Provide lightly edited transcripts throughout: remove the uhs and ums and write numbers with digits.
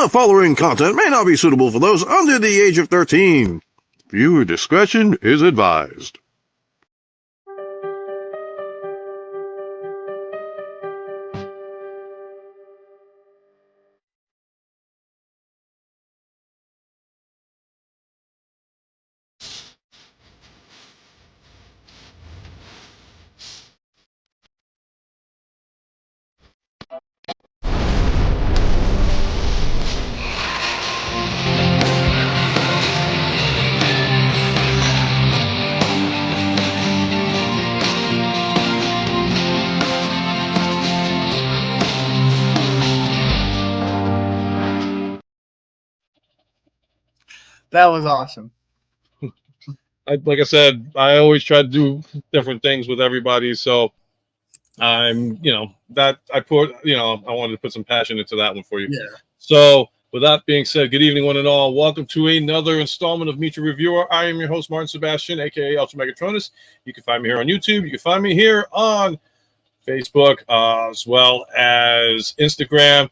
The following content may not be suitable for those under the age of 13. Viewer discretion is advised. That was awesome. Like I said, I always try to do different things with everybody. So I'm, that I put, I wanted to put some passion into that one for you. Yeah. So with that being said, good evening, one and all. Welcome to another installment of Meet Your Reviewer. I am your host, Martin Sebastian, aka UltraMegatronus. You can find me here on YouTube. You can find me here on Facebook, as well as Instagram.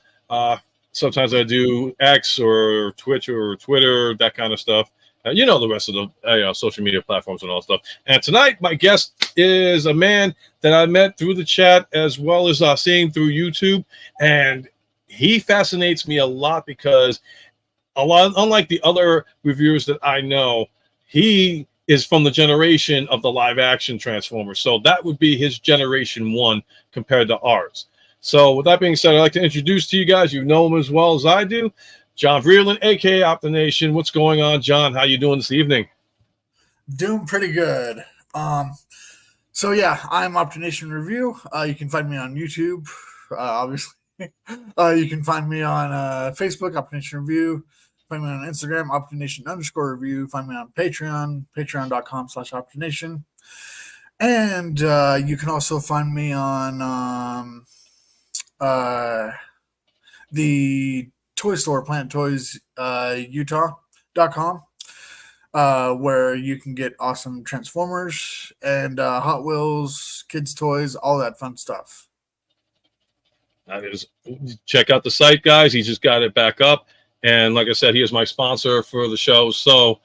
Sometimes I do X or Twitch or Twitter, that kind of stuff. The rest of the social media platforms and all stuff. And tonight, my guest is a man that I met through the chat as well as seeing through YouTube. And he fascinates me a lot because unlike the other reviewers that I know, he is from the generation of the live action Transformers. So that would be his generation one compared to ours. So with that being said, I'd like to introduce to you guys, you know him as well as I do, John Vreeland, aka Optination. What's going on, John? How you doing this evening? Doing pretty good. So yeah, I'm Optination Review. You can find me on YouTube, obviously. You can find me on Facebook, Optination Review. Find me on Instagram, Optination_review. Find me on Patreon, patreon.com/Optination. And you can also find me on the toy store, Planet Toys, Utah.com, where you can get awesome Transformers and Hot Wheels, kids' toys, all that fun stuff. That is, check out the site, guys. He just got it back up. And like I said, he is my sponsor for the show. So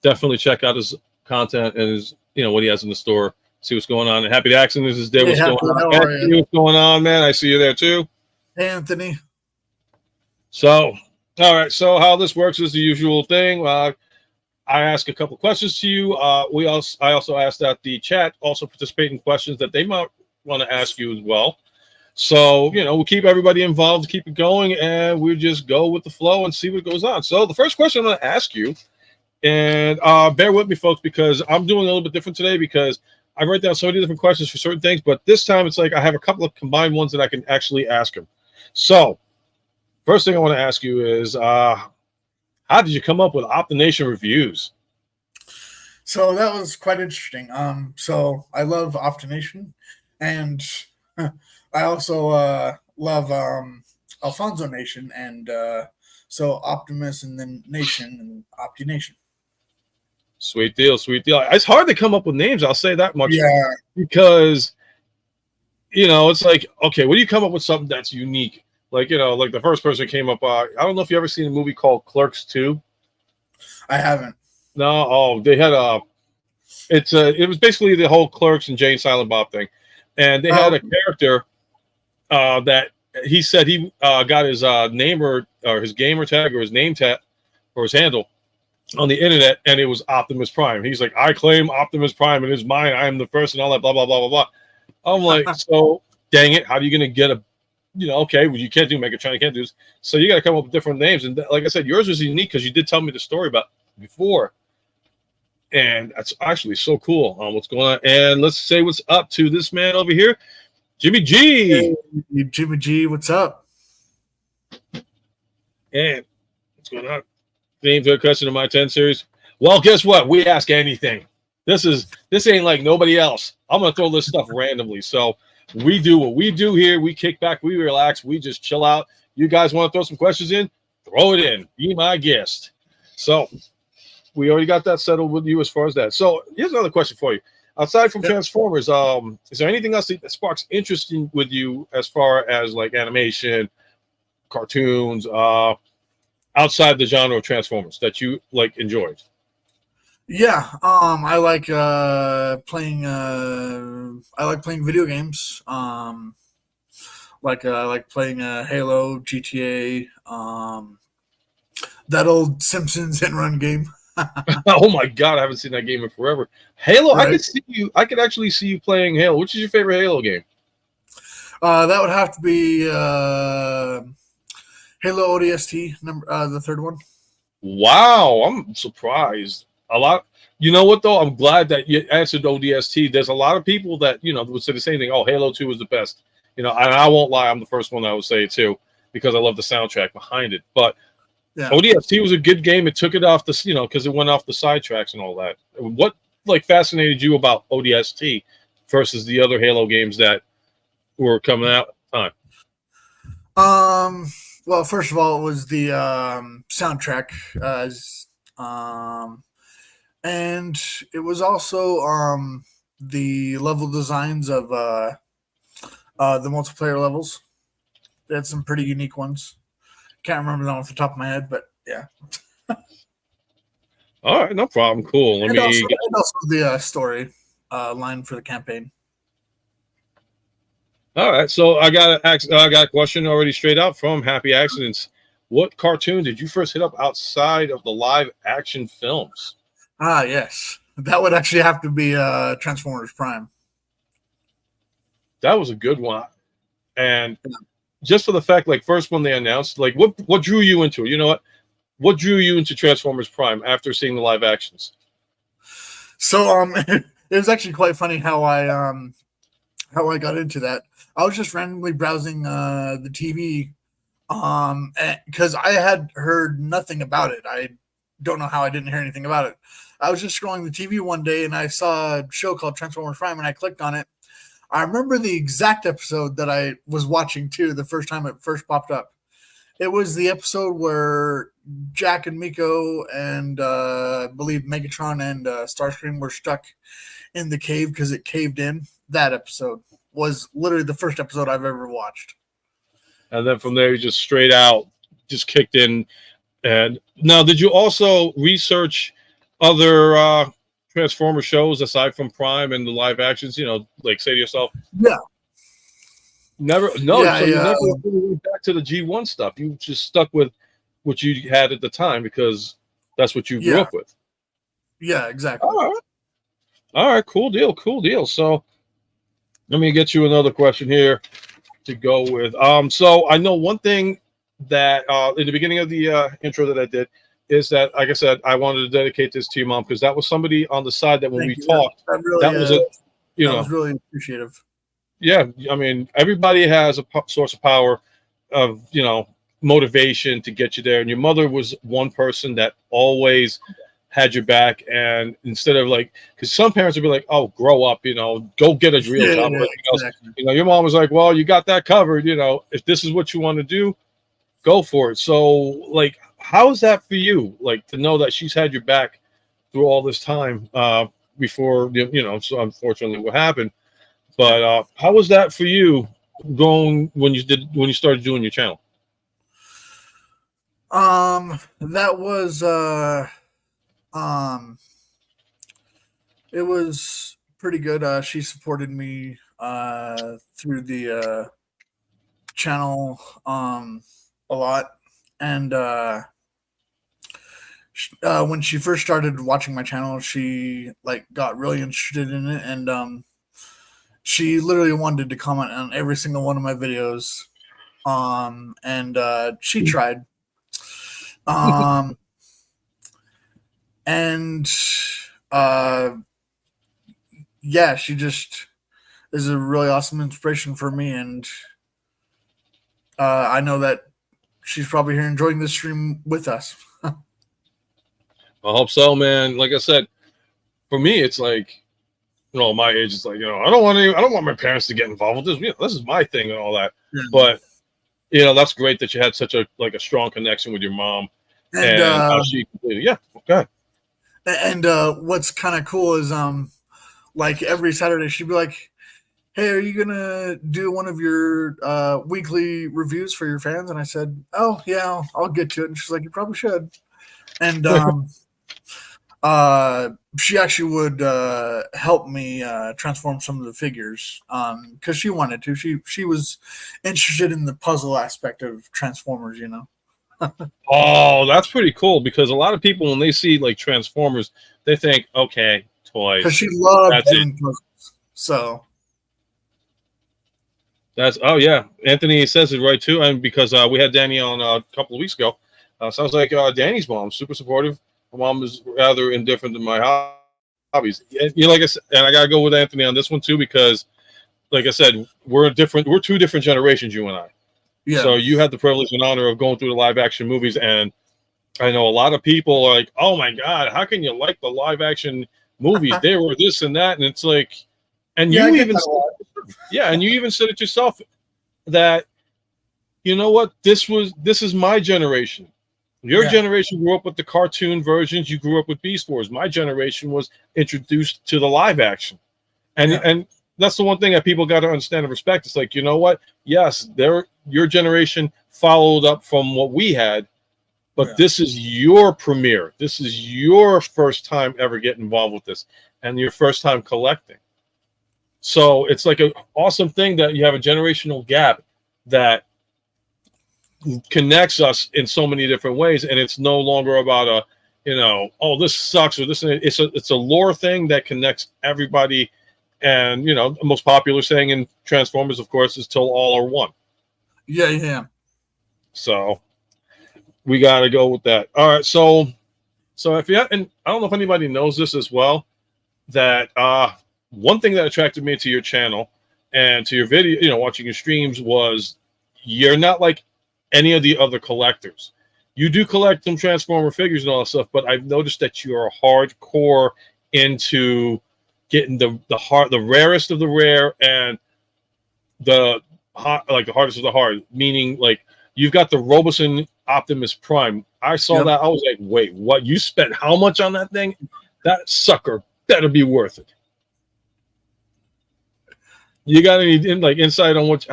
definitely check out his content and his, what he has in the store. See what's going on. And Happy Accident is his day. What's going on? Anthony, what's going on, man? I see you there too. Hey, Anthony. So, all right. So how this works is the usual thing. I ask a couple questions to you. I also ask that the chat also participate in questions that they might want to ask you as well. So, we'll keep everybody involved, keep it going, and we'll just go with the flow and see what goes on. So the first question I'm going to ask you, and bear with me, folks, because I'm doing a little bit different today because I write down so many different questions for certain things, but this time it's like I have a couple of combined ones that I can actually ask him. So first thing I want to ask you is, how did you come up with Optination Reviews? So that was quite interesting. So I love Optination, and I also love Alfonso Nation, and so Optimus and then Nation and Optination. Sweet deal, sweet deal. It's hard to come up with names, I'll say that much. Yeah. Because, it's like, okay, what do you come up with something that's unique? Like, like the first person came up, I don't know if you ever seen a movie called Clerks 2. I haven't. No, they had it was basically the whole Clerks and Jay and Silent Bob thing. And they had a character that he said he got his name or his gamer tag or his name tag or his handle on the internet, and it was Optimus Prime. He's like, I claim Optimus Prime, it is mine. I am the first and all that, blah, blah, blah, blah, blah. I'm like, so dang it, how are you going to get a, okay, well, you can't do Megatron, you can't do this. So you got to come up with different names. And like I said, yours was unique because you did tell me the story about it before. And that's actually so cool what's going on. And let's say what's up to this man over here, Jimmy G. Hey, Jimmy G, what's up? And what's going on? Theme to a question of my 10 series. Well, guess what? We ask anything. This ain't like nobody else. I'm gonna throw this stuff randomly. So we do what we do here. We kick back, we relax, we just chill out. You guys want to throw some questions in? Throw it in. Be my guest. So we already got that settled with you as far as that. So here's another question for you. Aside from Transformers, is there anything else that sparks interest with you as far as like animation, cartoons, outside the genre of Transformers that you like enjoyed? Yeah, I like playing. I like playing video games. I like playing Halo, GTA, that old Simpsons hit and run game. Oh my god, I haven't seen that game in forever. Halo, I Right. could see you. I could actually see you playing Halo. Which is your favorite Halo game? That would have to be Halo ODST, the third one. Wow, I'm surprised. A lot. You know what though? I'm glad that you answered ODST. There's a lot of people that would say the same thing. Oh, Halo 2 is the best. And I won't lie. I'm the first one that would say it too because I love the soundtrack behind it. But Yeah. ODST was a good game. It took it off the because it went off the sidetracks and all that. What fascinated you about ODST versus the other Halo games that were coming out at the time? Well, first of all, it was the soundtrack, and it was also the level designs of the multiplayer levels. They had some pretty unique ones. Can't remember them off the top of my head, but yeah. All right, no problem. Cool. And also the story line for the campaign. All right, so I got a question already straight out from Happy Accidents. What cartoon did you first hit up outside of the live action films? Ah, yes, that would actually have to be Transformers Prime. That was a good one, and just for the fact, first when they announced, what drew you into it? You know what drew you into Transformers Prime after seeing the live actions? So it was actually quite funny how I got into that. I was just randomly browsing the TV because I had heard nothing about it. I don't know how I didn't hear anything about it. I was just scrolling the TV one day and I saw a show called Transformers Prime and I clicked on it. I remember the exact episode that I was watching too, the first time it first popped up. It was the episode where Jack and Miko and I believe Megatron and Starscream were stuck in the cave because it caved in. That episode was literally the first episode I've ever watched. And then from there, you just straight out just kicked in. And now, did you also research other Transformer shows aside from Prime and the live actions? Say to yourself, Yeah. Never. No, Yeah, so you never really went back to the G1 stuff. You just stuck with what you had at the time because that's what you grew up with. Yeah, exactly. All right, cool deal. So let me get you another question here to go with. So I know one thing that in the beginning of the intro that I did is that, like I said, I wanted to dedicate this to your mom because that was somebody on the side that when we talked, that was really appreciative. Yeah, I mean, everybody has a source of power of motivation to get you there, and your mother was one person that always had your back. And instead of because some parents would be like, "Oh, grow up, go get a real job." Exactly. Your mom was like, "Well, you got that covered. If this is what you want to do, go for it." So, how is that for you? To know that she's had your back through all this time before so unfortunately what happened. But how was that for you going when you started doing your channel? That was it was pretty good. She supported me through the channel a lot, and when she first started watching my channel, she got really interested in it, and she literally wanted to comment on every single one of my videos. And she tried. And yeah, she just is a really awesome inspiration for me, and I know that she's probably here enjoying this stream with us. I hope so, man. Like I said, for me, it's my age is I don't want my parents to get involved with this. This is my thing and all that. Yeah. But that's great that you had such a strong connection with your mom. And how she completed. Yeah, okay. And what's kind of cool is every Saturday she'd be like, "Hey, are you gonna do one of your weekly reviews for your fans?" And I said, "Oh yeah, I'll get to it." And she's like, "You probably should." And she actually would help me transform some of the figures because she wanted to. She was interested in the puzzle aspect of Transformers, you know. Oh, that's pretty cool because a lot of people when they see like Transformers, they think, okay, Because toys. she loved That's it. doing puzzles. So That's yeah. Anthony says it right too, and because we had Danny on a couple of weeks ago. Sounds like Danny's mom super supportive. My mom is rather indifferent to my hobbies. And, you know, like I said, and I gotta go with Anthony on this one too because, like I said, we're different. We're two different generations, you and I. yeah, So you had the privilege and honor of going through the live action movies, and I know a lot of people are like, "Oh my God, how can you like the live action movies? They were this and that," and it's like, and yeah, I you get even, that a lot. yeah, and you even said it yourself that you know what, this is my generation. Your Yeah. generation grew up with the cartoon versions. You grew up with Beast Wars. My generation was introduced to the live action, and Yeah. and that's the one thing that people got to understand and respect. It's like, you know what? Yes, your generation followed up from what we had, but Yeah. this is your premiere. This is your first time ever getting involved with this, and your first time collecting. So it's like an awesome thing that you have a generational gap that connects us in so many different ways, and it's no longer about a, you know, oh, this sucks or this. It's a lore thing that connects everybody, and you know, the most popular saying in Transformers, of course, is "till all are one." Yeah, yeah. So we got to go with that. All right, so if you and I don't know if anybody knows this as well, that one thing that attracted me to your channel and to your video, you know, watching your streams was you're not like any of the other collectors. You do collect some Transformer figures and all that stuff, but I've noticed that you are hardcore into getting the rarest of the rare and the the hardest of the hard. Meaning, like you've got the Roboson Optimus Prime. I saw Yep. that. I was like, wait, what? You spent how much on that thing? That sucker better be worth it. You got any insight on what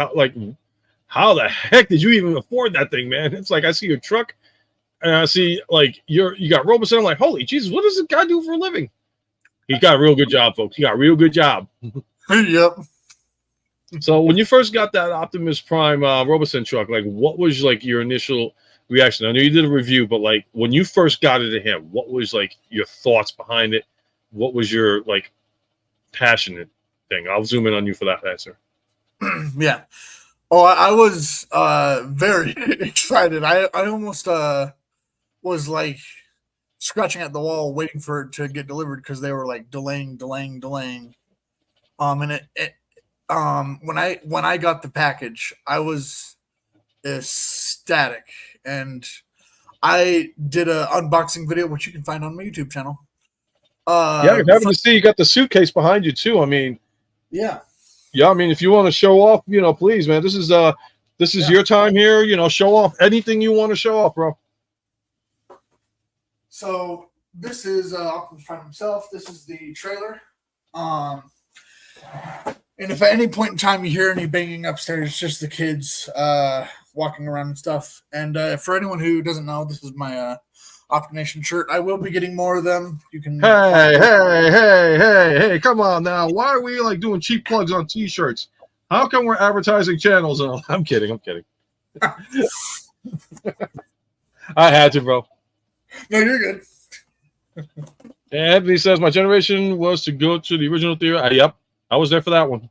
how the heck did you even afford that thing, man? It's like I see your truck and I see like you got Roboson. I'm like, holy Jesus, what does this guy do for a living? He got a real good job, folks. He got a real good job. Yep. So when you first got that Optimus Prime Roboson truck, like what was like your initial reaction? I know you did a review, but like when you first got it to him, what was like your thoughts behind it? What was your like passionate thing? I'll zoom in on you for that answer. Yeah. Oh, I was very excited. I almost was like scratching at the wall waiting for it to get delivered because they were like delaying. And it when I got the package, I was ecstatic, and I did a unboxing video which you can find on my YouTube channel. Yeah, I'm happy to see you got the suitcase behind you too. I mean, yeah. I mean, if you want to show off, you know, please, man, this is your time here. You know, show off anything you want to show off, bro. So this is Optimus Prime himself. This is the trailer. And if at any point in time you hear any banging upstairs, it's just the kids walking around and stuff. And for anyone who doesn't know, this is my Optination shirt. I will be getting more of them. You can. Hey! Come on now. Why are we like doing cheap plugs on T-shirts? How come we're advertising channels? And I'm kidding. I had to, bro. No, you're good. And Anthony says my generation was to go to the original theater. Yep, I was there for that one.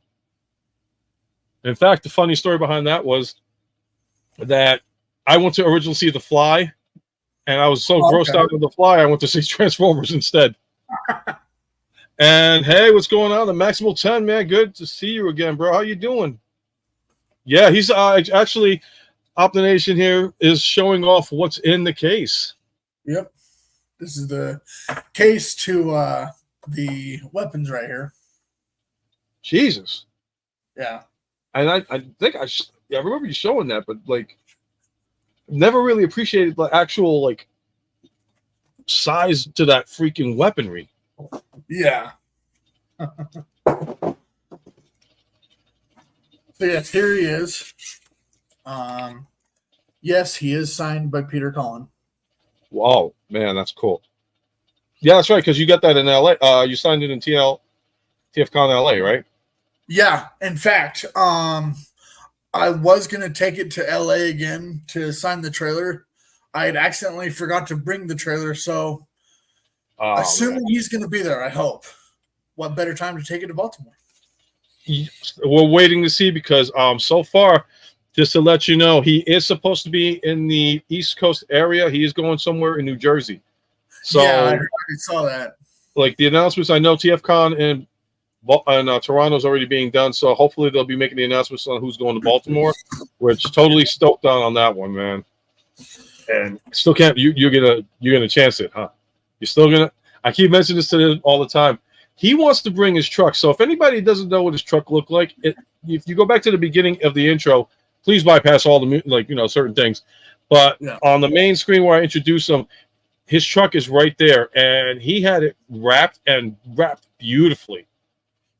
In fact, the funny story behind that was that I went to originally see The Fly, and I was so grossed out with The Fly, I went to see Transformers instead. And hey, what's going on? The Maximal 10, man. Good to see you again, bro. How you doing? Yeah, he's actually Optination here is showing off what's in the case. Yep. This is the case to the weapons right here. Jesus. Yeah. And I think I remember you showing that, but like never really appreciated the actual like size to that freaking weaponry. Yeah. So yes, here he is. Yes, he is signed by Peter Cullen. Wow, man, that's cool. Yeah, that's right, because you got that in LA. You signed it in TFCon LA, right? Yeah, in fact, I was gonna take it to LA again to sign the trailer. I had accidentally forgot to bring the trailer, so Oh, assuming man. he's gonna be there, I hope. What better time to take it to Baltimore? We're waiting to see because so far, just to let you know, he is supposed to be in the East Coast area. He is going somewhere in New Jersey. So yeah, I saw that. like the announcements, I know TFCon and Toronto's already being done, so hopefully they'll be making the announcements on who's going to Baltimore. Which totally stoked on that one, man. And still can't you're gonna chance it, huh? You're still gonna. I keep mentioning this to them all the time. He wants to bring his truck. So if anybody doesn't know what his truck looked like, if you go back to the beginning of the intro, please bypass all the certain things. But on the main screen where I introduce him, his truck is right there, and he had it wrapped beautifully.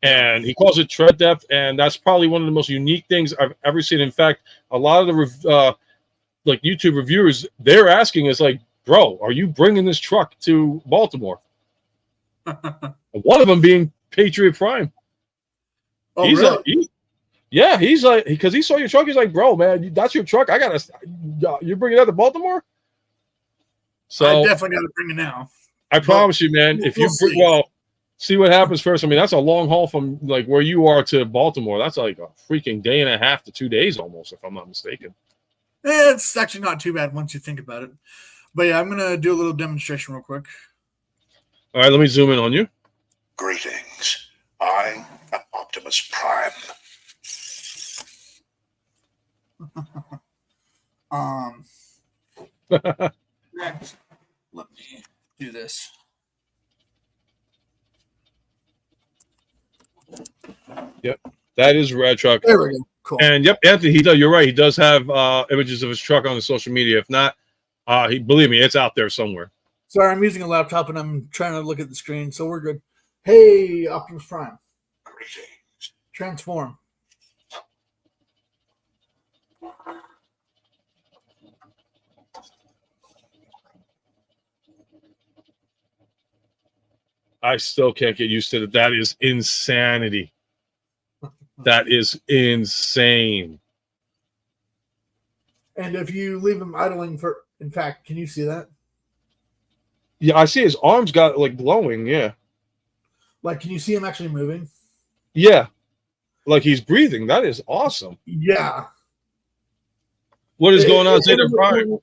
And he calls it tread depth, and that's probably one of the most unique things I've ever seen. In fact, a lot of the YouTube reviewers, they're asking us like, bro, are you bringing this truck to Baltimore? One of them being Patriot Prime. Oh, He's really? he's like, because he saw your truck. He's like, bro, man, that's your truck. You're bringing that to Baltimore? So I definitely got to bring it now. I promise you, man, if you see what happens first. I mean, that's a long haul from like where you are to Baltimore. That's like a freaking day and a half to 2 days almost, if I'm not mistaken. It's actually not too bad once you think about it. But yeah, I'm going to do a little demonstration real quick. All right, let me zoom in on you. Greetings. I am Optimus Prime. Next, let me do this. Yep, that is Red Truck. There we go. Cool. And yep, Anthony, you're right. He does have images of his truck on the social media. If not, believe me, it's out there somewhere. Sorry, I'm using a laptop and I'm trying to look at the screen, so we're good. Hey, Optimus Prime. Greetings. Transform. I still can't get used to it. That is insanity. That is insane. And if you leave him idling in fact, can you see that? Yeah, I see his arms got like glowing. Yeah. Like, can you see him actually moving? Yeah. Like he's breathing. That is awesome. Yeah. What is going on, Zeta Prime?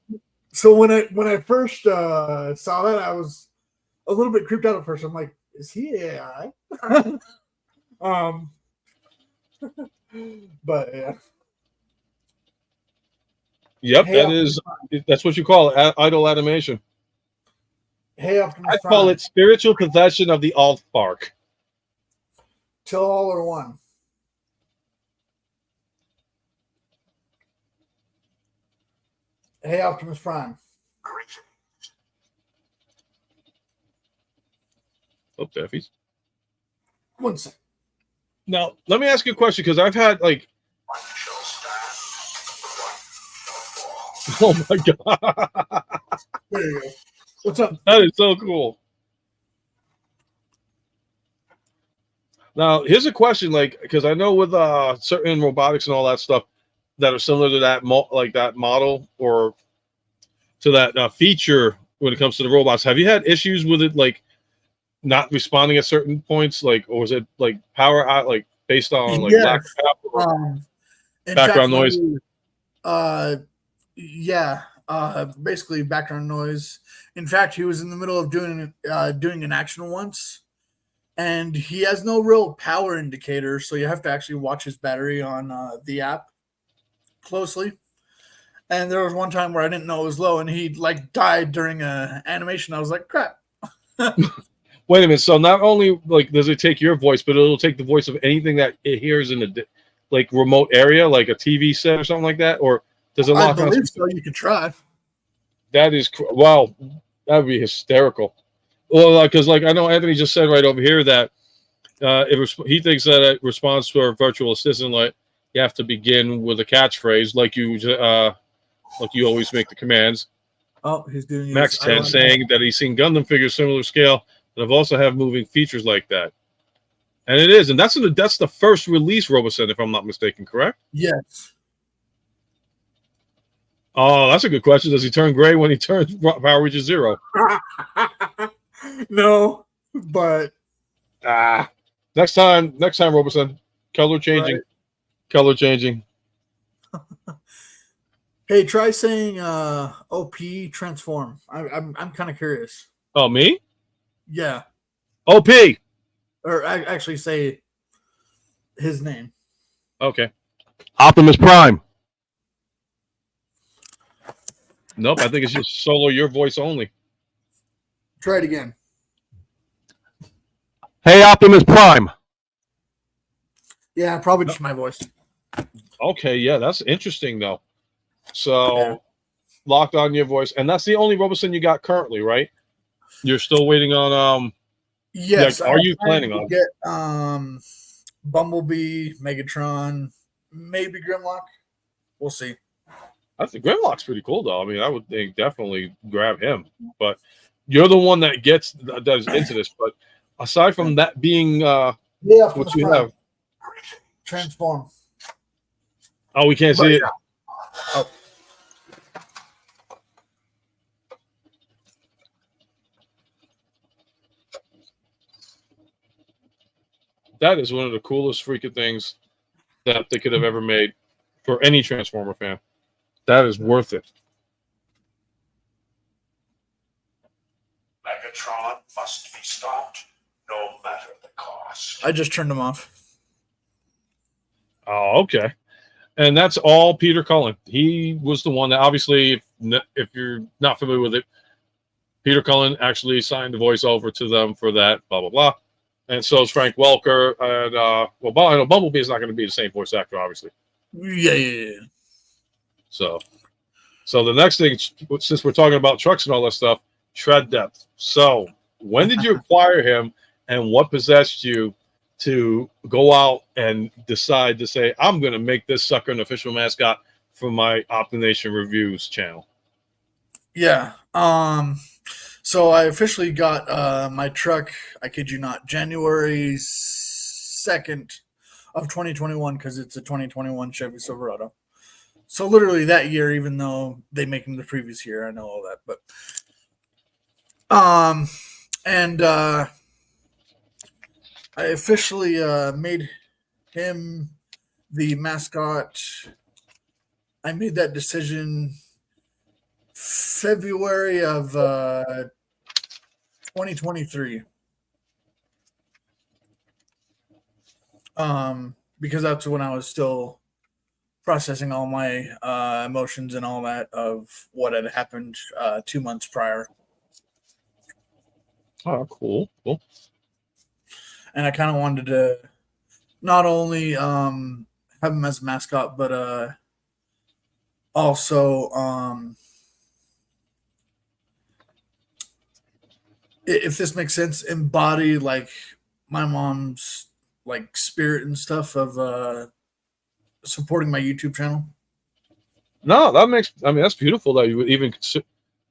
So when I first saw that, I was a little bit creeped out at first. I'm like, is he AI? But yeah. Yep, Hey, that's what you call it, idle animation. Hey, Optimus I Prime. call it spiritual possession of the alt bark. Till all or one. Hey, Optimus Prime. Greetings. Oh, Jeffies. 1 second. Now, let me ask you a question because I've had like, One shall stand, one shall fall. oh my god, There you go. What's up? that is so cool. Now, here's a question, like, because I know with certain robotics and all that stuff that are similar to that, that model or to that feature when it comes to the robots. Have you had issues with it, like not responding at certain points, like, or was it like power out, like based on like lack of power, background noise? Yeah. Basically background noise. In fact, he was in the middle of doing an action once. And he has no real power indicator, so you have to actually watch his battery on the app closely. And there was one time where I didn't know it was low, and he like died during a animation. I was like, crap. Wait a minute. So not only like does it take your voice, but it'll take the voice of anything that it hears in the like remote area, like a TV set or something like that, or does it lock on? I believe so. You could try. That is wow. That would be hysterical. Well, because like I know Anthony just said right over here that he thinks that it responds to our virtual assistant you have to begin with a catchphrase like you always make the commands. Oh, he's doing his Max 10 saying that he's seen Gundam figures similar scale that have also have moving features like that. And it is, and that's the first release Robosen, if I'm not mistaken, correct? Yes. Oh, that's a good question. Does he turn gray when he turns power reaches 0? No, but next time, Robosen, color changing, right. Color changing. Hey, try saying OP transform. I'm kind of curious. Oh, me? Yeah. OP. Or actually say his name. Okay. Optimus Prime. Nope, I think it's just solo your voice only. Try it again. Hey, Optimus Prime. Yeah, probably just my voice. Okay, yeah, that's interesting though. So Yeah. locked on your voice, and that's the only Robosen you got currently, right? You're still waiting on Yes. Like, are you planning on get Bumblebee, Megatron, maybe Grimlock? We'll see. I think Grimlock's pretty cool though. I mean, I would think definitely grab him, but you're the one that is into this. But aside from that being Yeah, what you have, transform. oh, we can't see it. Oh. That is one of the coolest freaking things that they could have ever made for any Transformer fan. That is worth it. Megatron must be stopped, no matter the cost. I just turned him off. Oh, okay. And that's all Peter Cullen. He was the one that, obviously, if you're not familiar with it, Peter Cullen actually signed the voiceover to them for that, blah, blah, blah. And so is Frank Welker. And, I know Bumblebee is not going to be the same voice actor, obviously. Yeah. So the next thing, since we're talking about trucks and all that stuff, tread depth. So when did you acquire him, and what possessed you to go out and decide to say, I'm going to make this sucker an official mascot for my Optination Reviews channel? Yeah. So I officially got my truck, I kid you not, January 2nd of 2021, because it's a 2021 Chevy Silverado. So literally that year, even though they make them the previous year, I know all that. But I officially made him the mascot. I made that decision February of 2023. Because that's when I was still processing all my emotions and all that of what had happened 2 months prior. Oh, cool. And I kind of wanted to not only have him as a mascot, but also, if this makes sense, embody like my mom's like spirit and stuff of supporting my YouTube channel. No, that's beautiful that you would even consider,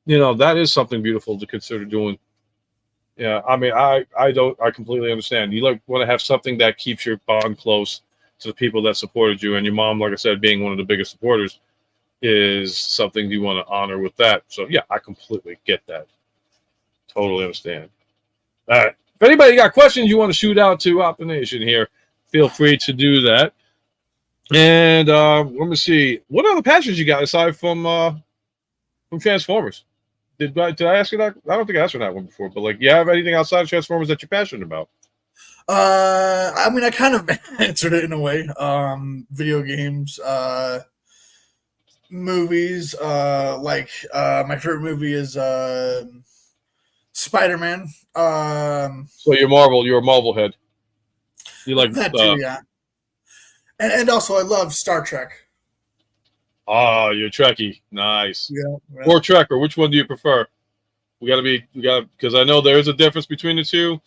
that is something beautiful to consider doing. Yeah, I mean, I completely understand. You want to have something that keeps your bond close to the people that supported you, and your mom, like I said, being one of the biggest supporters, is something you want to honor with that. So yeah, I completely get that. Totally understand. All right. If anybody got questions you want to shoot out to Optination here, feel free to do that. And let me see. What other passions you got aside from Transformers? Did I ask you that? I don't think I asked you that one before. But you have anything outside of Transformers that you're passionate about? I mean, I kind of answered it in a way. Video games, movies. My favorite movie is Spider-Man. So you're a Marvel head. You like that too, yeah. And also I love Star Trek. Oh, you're a Trekkie. Nice. Yeah. Or Trekker. Which one do you prefer? Because I know there is a difference between the two.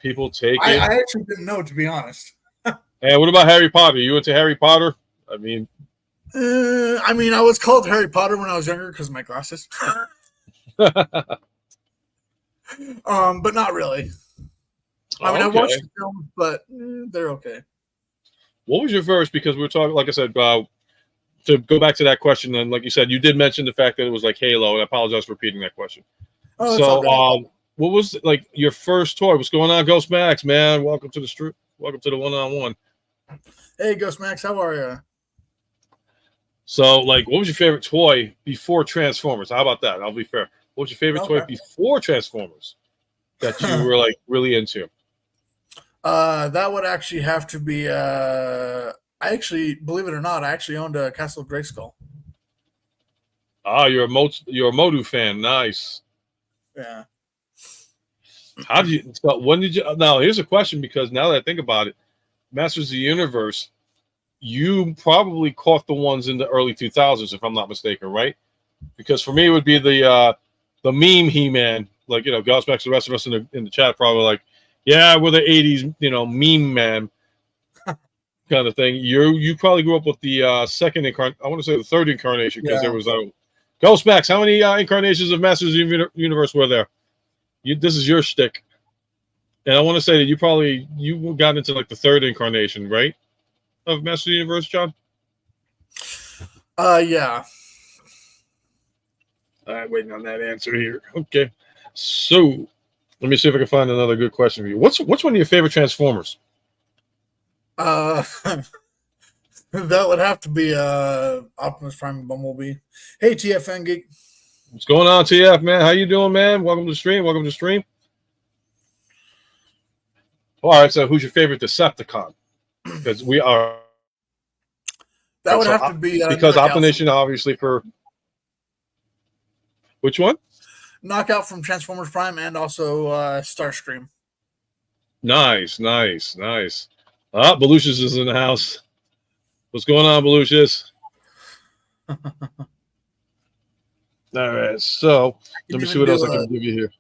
People take it. I actually didn't know, to be honest. And what about Harry Potter? You into Harry Potter? I mean, I was called Harry Potter when I was younger because of my glasses. But not really. I watched the film, but they're okay. What was your first? Because we were talking, like I said, to go back to that question, and like you said, you did mention the fact that it was like Halo, and I apologize for repeating that question. Oh, So, what was like your first toy? What's going on, Ghost Max, man? Welcome to the street. Welcome to the one-on-one. Hey, Ghost Max, how are you? So, like, what was your favorite toy before Transformers? How about that? I'll be fair. What was your favorite toy before Transformers that you were like really into? That would actually have to be. I actually, believe it or not, I actually owned a Castle Grayskull. Ah, you're a Motu fan. Nice. Yeah. How did you? So when did you? Now, here's a question, because now that I think about it, Masters of the Universe, you probably caught the ones in the early 2000s, if I'm not mistaken, right? Because for me, it would be the meme He-Man. Like, you know, Ghost Max, the rest of us in the chat probably like, yeah, we're the 80s, you know, meme man kind of thing. You probably grew up with the second incarnation. I want to say the third incarnation, because there was Ghost Max. How many incarnations of Masters of the Universe were there? This is your shtick, and I want to say that you got into like the third incarnation, right, of Masters of the Universe, John? Yeah. All right, waiting on that answer here. Okay, so let me see if I can find another good question for you. What's one of your favorite Transformers? That would have to be Optimus Prime and Bumblebee. Hey, TFN Geek. What's going on, TF, man? How you doing, man? Welcome to the stream. Welcome to the stream. All right, so who's your favorite Decepticon? Because we are. That would have to be because Optination, obviously, for which one? Knockout from Transformers Prime and also Starscream. Nice. Belucius is in the house. What's going on, Belucius? All right, so let me see what else I can give you here.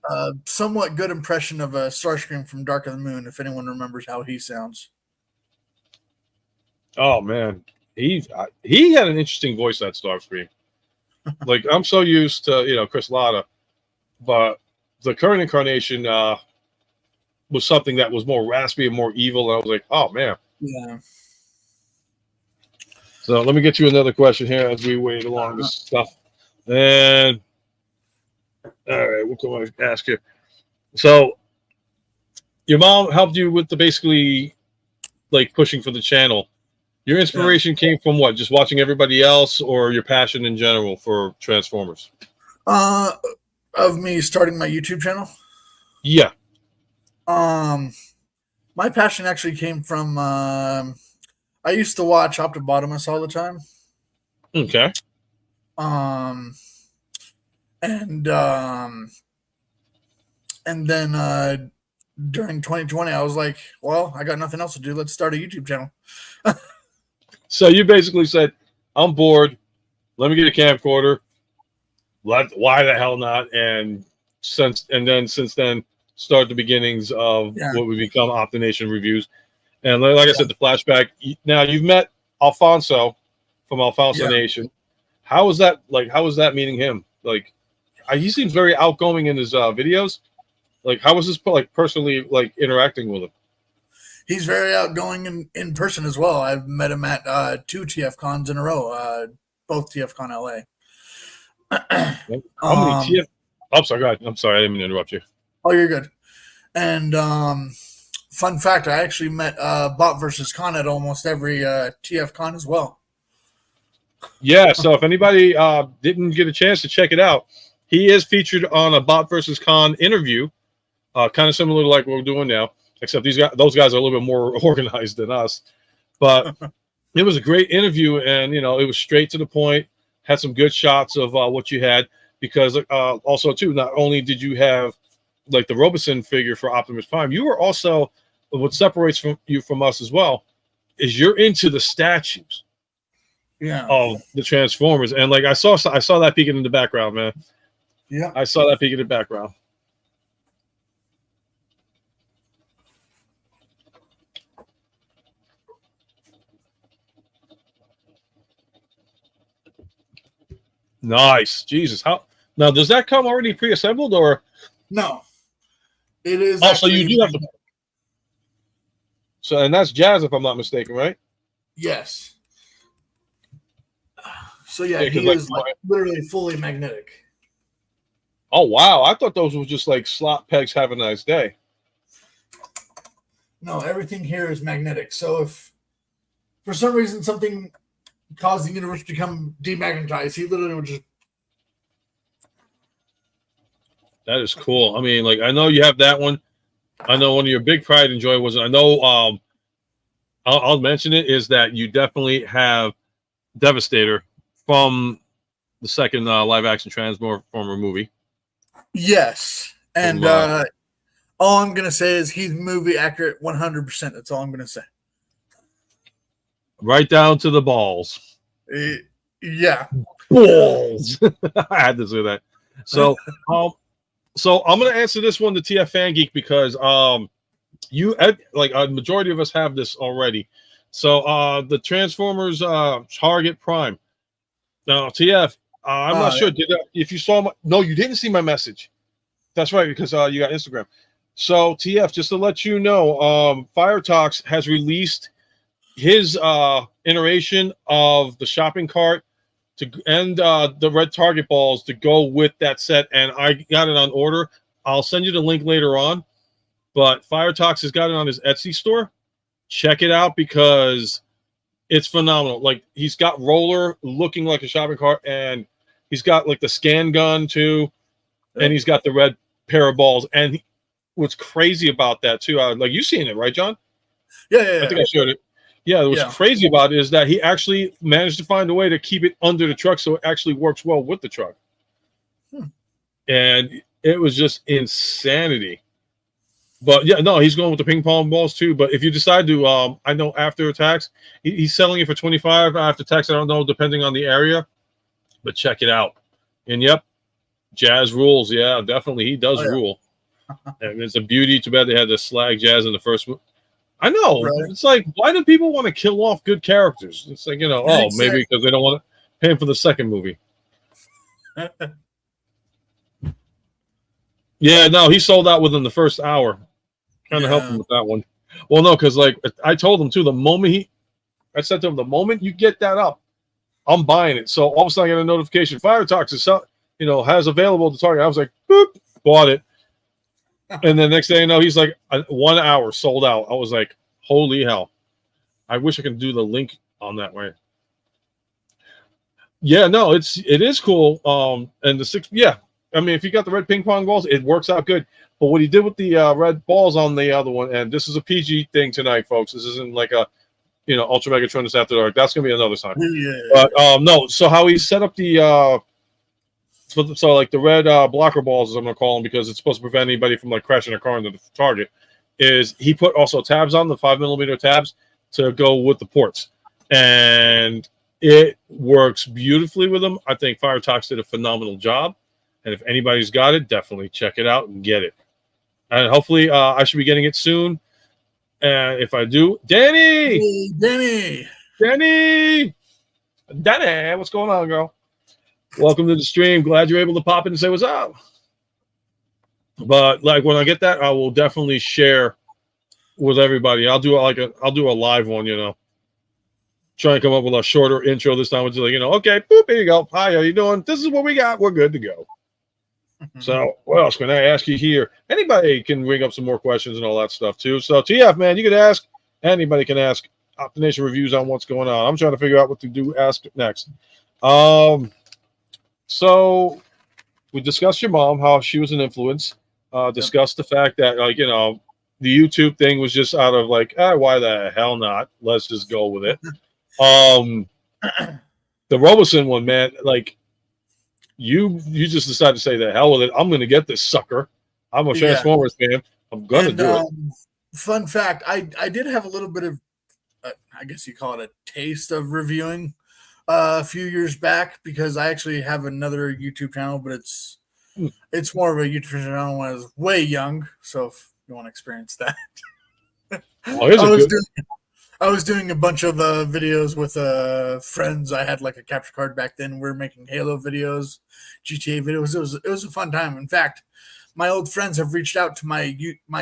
Somewhat good impression of Starscream from Dark of the Moon, if anyone remembers how he sounds. Oh man, he had an interesting voice, that Starscream. Like, I'm so used to Chris Latta, but the current incarnation was something that was more raspy and more evil, and I was like, oh man. Yeah. So let me get you another question here as we wait along this stuff. And all right, what can I ask you? So your mom helped you with the basically like pushing for the channel. Your inspiration came from what? Just watching everybody else, or your passion in general for Transformers? Of me starting my YouTube channel? Yeah. My passion actually came from I used to watch Optibotimus all the time. Okay. And then during 2020, I was like, well, I got nothing else to do. Let's start a YouTube channel. So you basically said, I'm bored. Let me get a camcorder. Why the hell not? And since then, start the beginnings of what would become Optination Reviews. And like I said, the flashback. Now you've met Alfonso from Alfonso Nation. How was that? Like, how was that meeting him? Like, he seems very outgoing in his videos. Like, how was this like personally like interacting with him? He's very outgoing in person as well. I've met him at 2 TF Cons in a row, both TF Con LA. How many TF? I'm sorry, go ahead. I'm sorry, I didn't mean to interrupt you. Oh, you're good. And fun fact, I actually met Bot versus Con at almost every TF Con as well. Yeah, so if anybody didn't get a chance to check it out, he is featured on a Bot versus Con interview, kind of similar to like what we're doing now, except those guys are a little bit more organized than us. But it was a great interview, and it was straight to the point. Had some good shots of what you had, because also too, not only did you have like the Robeson figure for Optimus Prime, you were also, what separates you from us as well is you're into the statues of the Transformers. And like I saw that peeking in the background, man. Yeah, I saw that peek in the background. Nice. Jesus. How now does that come already pre-assembled or No, it is. also you actually do have to so and that's jazz if I'm not mistaken, right? Yes. So yeah, Yeah, because he like is like literally fully magnetic. oh wow, I thought those were just like slot pegs. Have a nice day. No, everything here is magnetic. So if for some reason something caused the universe to become demagnetized, he literally would just. That is cool. I mean, like I know you have that one. I know one of your big pride and joy was I know I'll mention it is that you definitely have Devastator from the second live action Transformer movie. Yes, and From, all I'm gonna say is he's movie accurate 100%. That's all I'm gonna say. right down to the balls. Yeah. Balls. I had to say that. So so I'm gonna answer this one to TF Fan Geek because you like a majority of us have this already. So the Transformers Target Prime. Now TF, I'm not sure. If you saw my no, you didn't see my message. That's right, because you got Instagram. So TF, just to let you know, Fire Talks has released his iteration of the shopping cart to and the red target balls to go with that set, and I got it on order. I'll send you the link later on. But Fire Talks has got it on his Etsy store. Check it out because it's phenomenal. Like he's got Roller looking like a shopping cart, and he's got like the scan gun too, and he's got the red pair of balls. And what's crazy about that too, like you seen it, right, John? Yeah. I think I showed it. Yeah, what's crazy about it is that he actually managed to find a way to keep it under the truck so it actually works well with the truck. And it was just insanity. But yeah, no, he's going with the ping pong balls too. But if you decide to, I know after tax, he's selling it for 25. After tax, I don't know, depending on the area. But check it out. And yep, Jazz rules. Yeah, definitely, he does rule. And it's a beauty. Too bad they had to slag Jazz in the first one. I know. Right. It's like, why do people want to kill off good characters? It's like, maybe because they don't want to pay him for the second movie. Yeah, no, he sold out within the first hour. Kind of helped him with that one. Well, no, because like I told him too, I said to him, the moment you get that up, I'm buying it. So all of a sudden I get a notification, Fire Talks is has available to Target. I was like, boop, bought it. And then next thing you know, he's like 1 hour sold out. I was like, holy hell. I wish I could do the link on that way. Yeah, no, it is cool. And the six, yeah. I mean, if you got the red ping pong balls, it works out good. But what he did with the red balls on the other one, and this is a PG thing tonight, folks. This isn't like a, UltraMegatronus After Dark. That's gonna be another time. Yeah. But no, so how he set up the so like the red blocker balls, as I'm gonna call them, because it's supposed to prevent anybody from like crashing a car into the target, is he put also tabs on the 5mm tabs to go with the ports, and it works beautifully with them. I think Fire Talks did a phenomenal job, and if anybody's got it, definitely check it out and get it. And hopefully, I should be getting it soon. And if I do, Danny, hey, Danny, what's going on, girl? Welcome to the stream. Glad you're able to pop in and say what's up. But like when I get that, I will definitely share with everybody. I'll do a live one, Try and come up with a shorter intro this time. It's like, okay, boop, here you go. Hi, how you doing? This is what we got. We're good to go. So what else can I ask you here? Anybody can bring up some more questions and all that stuff too. So TF, man, you can ask. Anybody can ask Optination reviews on what's going on. I'm trying to figure out what to do. Ask next. So we discussed your mom, how she was an influence. Discussed the fact that the YouTube thing was just out of like, why the hell not? Let's just go with it. The Robeson one, man, like you just decided to say the hell with it. I'm gonna get this sucker. I'm a Transformers fan. I'm gonna do it. Fun fact, I did have a little bit of I guess you call it a taste of reviewing a few years back, because I actually have another YouTube channel, but it's more of a YouTube channel when I was way young. So if you want to experience that, I was doing a bunch of videos with friends. I had like a capture card back then. We were making Halo videos, GTA videos. It was a fun time. In fact, my old friends have reached out to my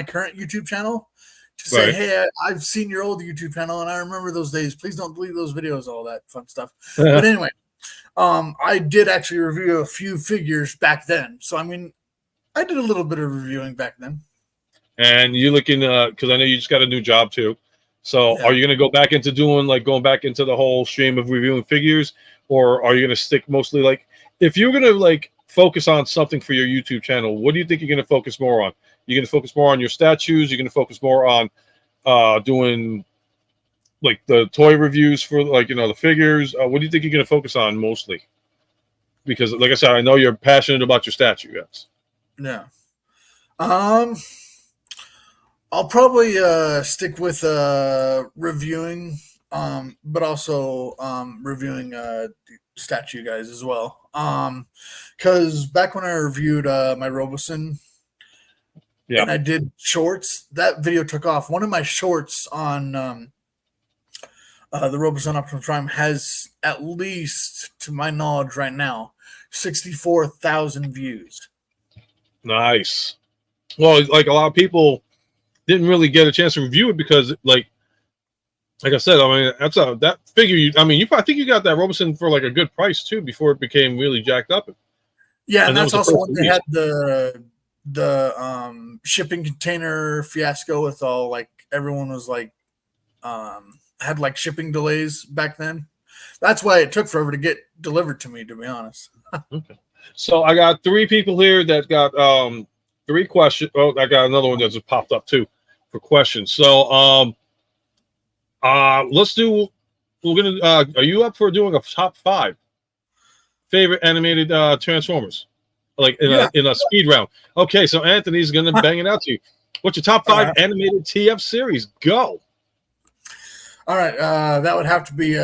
current YouTube channel to say, Right. "Hey, I've seen your old YouTube channel, and I remember those days. Please don't delete those videos, all that fun stuff." But anyway, I did actually review a few figures back then. So I mean, I did a little bit of reviewing back then. And you're looking, because I know you just got a new job too. So Yeah. are you going to go back into going back into the whole stream of reviewing figures, or are you going to stick mostly like, if you're going to like focus on something for your YouTube channel, what do you think you're going to focus more on? You're going to focus more on your statues. You're going to focus more on doing like the toy reviews for like, the figures. What do you think you're going to focus on mostly? Because like I said, I know you're passionate about your statue. Yes. Yeah. I'll probably stick with reviewing, but also reviewing statue guys as well. Because back when I reviewed my Roboson, Yeah. and I did shorts, that video took off. One of my shorts on the Roboson Optimus Prime has, at least to my knowledge right now, 64,000 views. Nice. Well, like a lot of people didn't really get a chance to review it because, like I said, I mean, that figure. I think you got that Robeson for like a good price too before it became really jacked up. Yeah, and that that's was the also first when they release. had the shipping container fiasco with all like everyone was like had like shipping delays back then. That's why it took forever to get delivered to me, to be honest. Okay. So I got 3 people here that got 3 questions. Oh, I got another one that just popped up too for questions. So let's do. We're gonna. Are you up for doing a top 5 favorite animated Transformers, like in a speed round? Okay, so Anthony's gonna bang it out to you. What's your top 5 animated TF series? Go. All right, that would have to be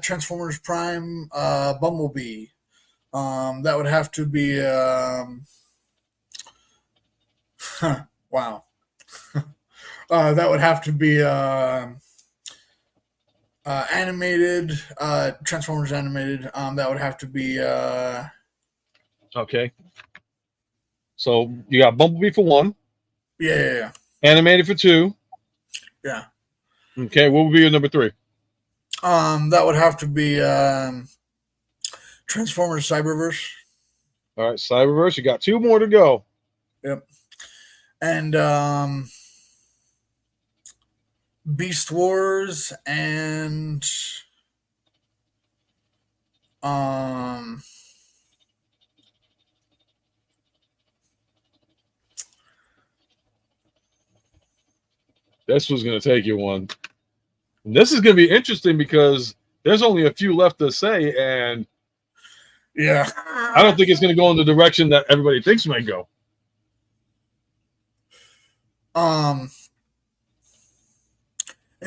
Transformers Prime, Bumblebee. That would have to be wow. That would have to be animated, Transformers animated. That would have to be Okay. So you got Bumblebee for 1. yeah. Animated for 2. Yeah. Okay, what would be your number 3? That would have to be Transformers Cyberverse. All right, Cyberverse. You got 2 more to go. Yep. And Beast Wars and this was going to take you one. And this is going to be interesting because there's only a few left to say, and yeah, I don't think it's going to go in the direction that everybody thinks it might go. And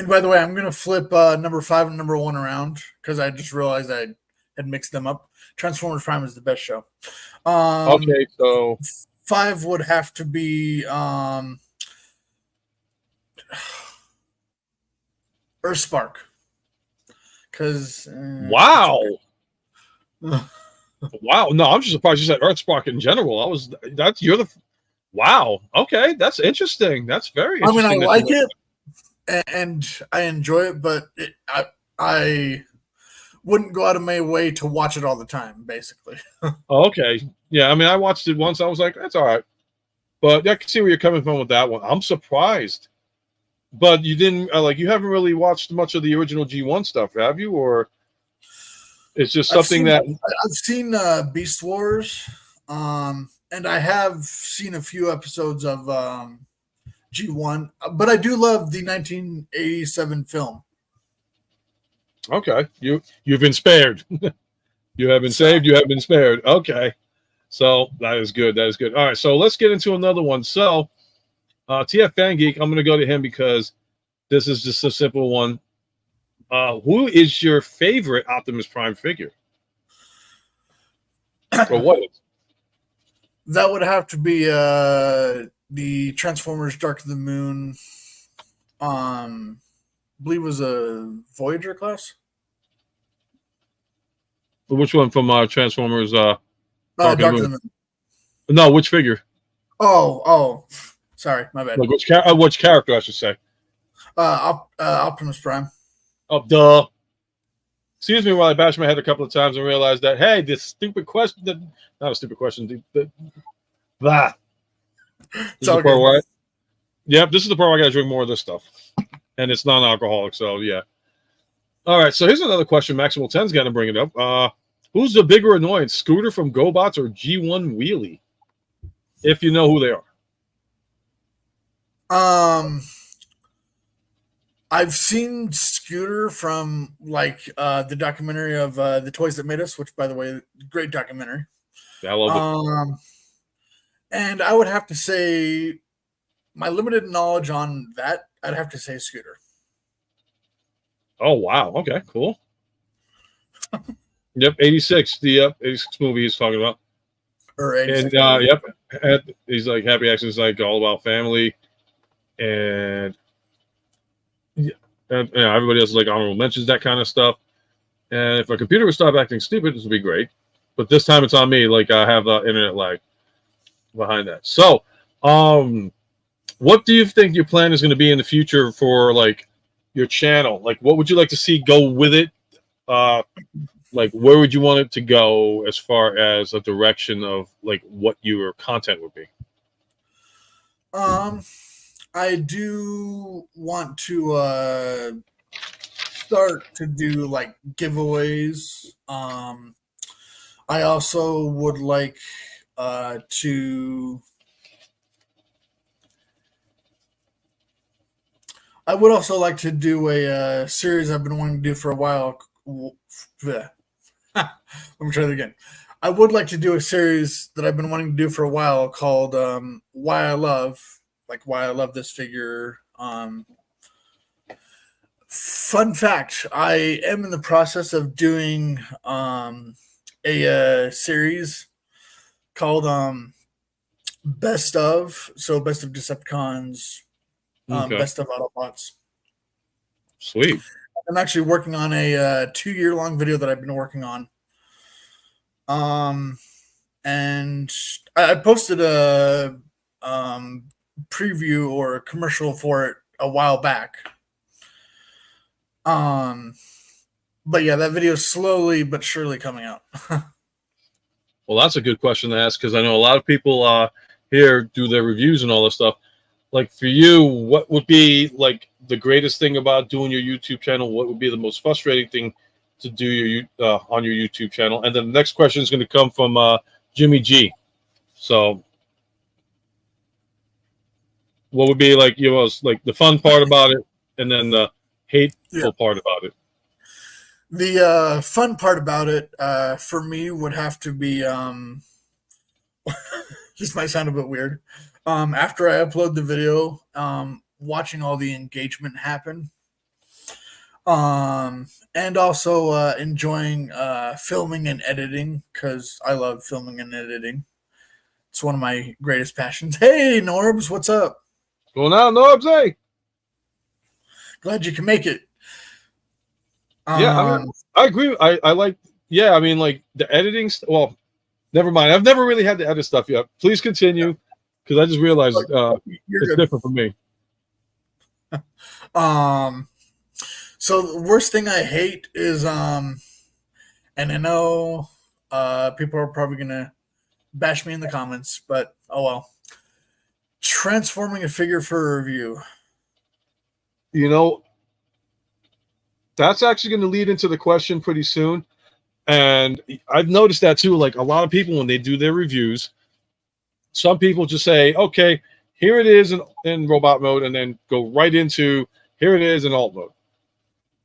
by the way, I'm gonna flip number 5 and number 1 around because I just realized I had mixed them up. Transformers Prime is the best show. Okay, so 5 would have to be Earthspark. Because wow. Wow. No, I'm just surprised you said Earthspark in general. Wow. Okay, that's interesting. That's very interesting. I mean, I like it and I enjoy it, but I wouldn't go out of my way to watch it all the time, basically. Okay. Yeah, I mean, I watched it once. I was like, that's all right. But I can see where you're coming from with that one. I'm surprised. But you didn't, you haven't really watched much of the original G1 stuff, have you? Or it's just something I've seen Beast Wars, and I have seen a few episodes of G1, but I do love the 1987 film. Okay, you've been spared. You have been saved. You have been spared. Okay, so that is good. That is good. All right, so let's get into another one. So, TF Fan Geek, I'm going to go to him because this is just a simple one. Who is your favorite Optimus Prime figure? Or what? That would have to be the Transformers Dark of the Moon believe it was a Voyager class. Which one from Transformers? Dark of the Dark of Moon? the Moon. No, which figure? Oh, sorry, my bad. Like which character, I should say. Optimus Prime. Oh, duh. Excuse me while I bash my head a couple of times and realize that, hey, this stupid question, not a stupid question, blah. It's all good. Yep, this is the part where I got to drink more of this stuff. And it's non-alcoholic, so yeah. All right, so here's another question. Maximal 10's got to bring it up. Who's the bigger annoyance, Scooter from GoBots or G1 Wheelie? If you know who they are. I've seen Scooter from like the documentary of The Toys That Made Us, which, by the way, great documentary. Yeah, I love it. And I would have to say, my limited knowledge on that, I'd have to say Scooter. Oh, wow. Okay, cool. Yep, 86. The 86 movie he's talking about. Or 86. And, yep, he's like, Happy Accidents, like, all about family. And everybody else is like honorable mentions, that kind of stuff. And if my computer would stop acting stupid, this would be great. But this time it's on me. Like, I have internet lag behind that. So, what do you think your plan is going to be in the future for, like, your channel? Like, what would you like to see go with it? Like, where would you want it to go as far as a direction of, like, what your content would be? I do want to start to do like giveaways. I also would like to. I would also like to do a series I've been wanting to do for a while. Let me try that again. I would like to do a series that I've been wanting to do for a while called Why I Love this figure. Fun fact, I am in the process of doing a series called Best of. So Best of Decepticons, Okay. Best of Autobots. Sweet. I'm actually working on a 2-year-long video that I've been working on. And I posted a preview or a commercial for it a while back. But yeah, that video is slowly but surely coming out. Well, that's a good question to ask, because I know a lot of people here do their reviews and all this stuff. Like, for you, what would be like the greatest thing about doing your YouTube channel? What would be the most frustrating thing to do on your YouTube channel? And then the next question is going to come from Jimmy G. So, what would be like like the fun part about it, and then the hateful part about it? The fun part about it for me would have to be this might sound a bit weird. After I upload the video, watching all the engagement happen, and also enjoying filming and editing, because I love filming and editing. It's one of my greatest passions. Hey, Norbs, what's up? Going on, Norbs, hey. Glad you can make it. Yeah, I mean, I agree. I like, yeah, I mean, like the editing. Well, never mind. I've never really had to edit stuff yet. Please continue, because I just realized it's different for me. So the worst thing I hate is and I know people are probably gonna bash me in the comments, but oh well. Transforming a figure for a review. You know, that's actually going to lead into the question pretty soon. And I've noticed that too. Like, a lot of people, when they do their reviews, some people just say, okay, here it is in robot mode, and then go right into here it is in alt mode.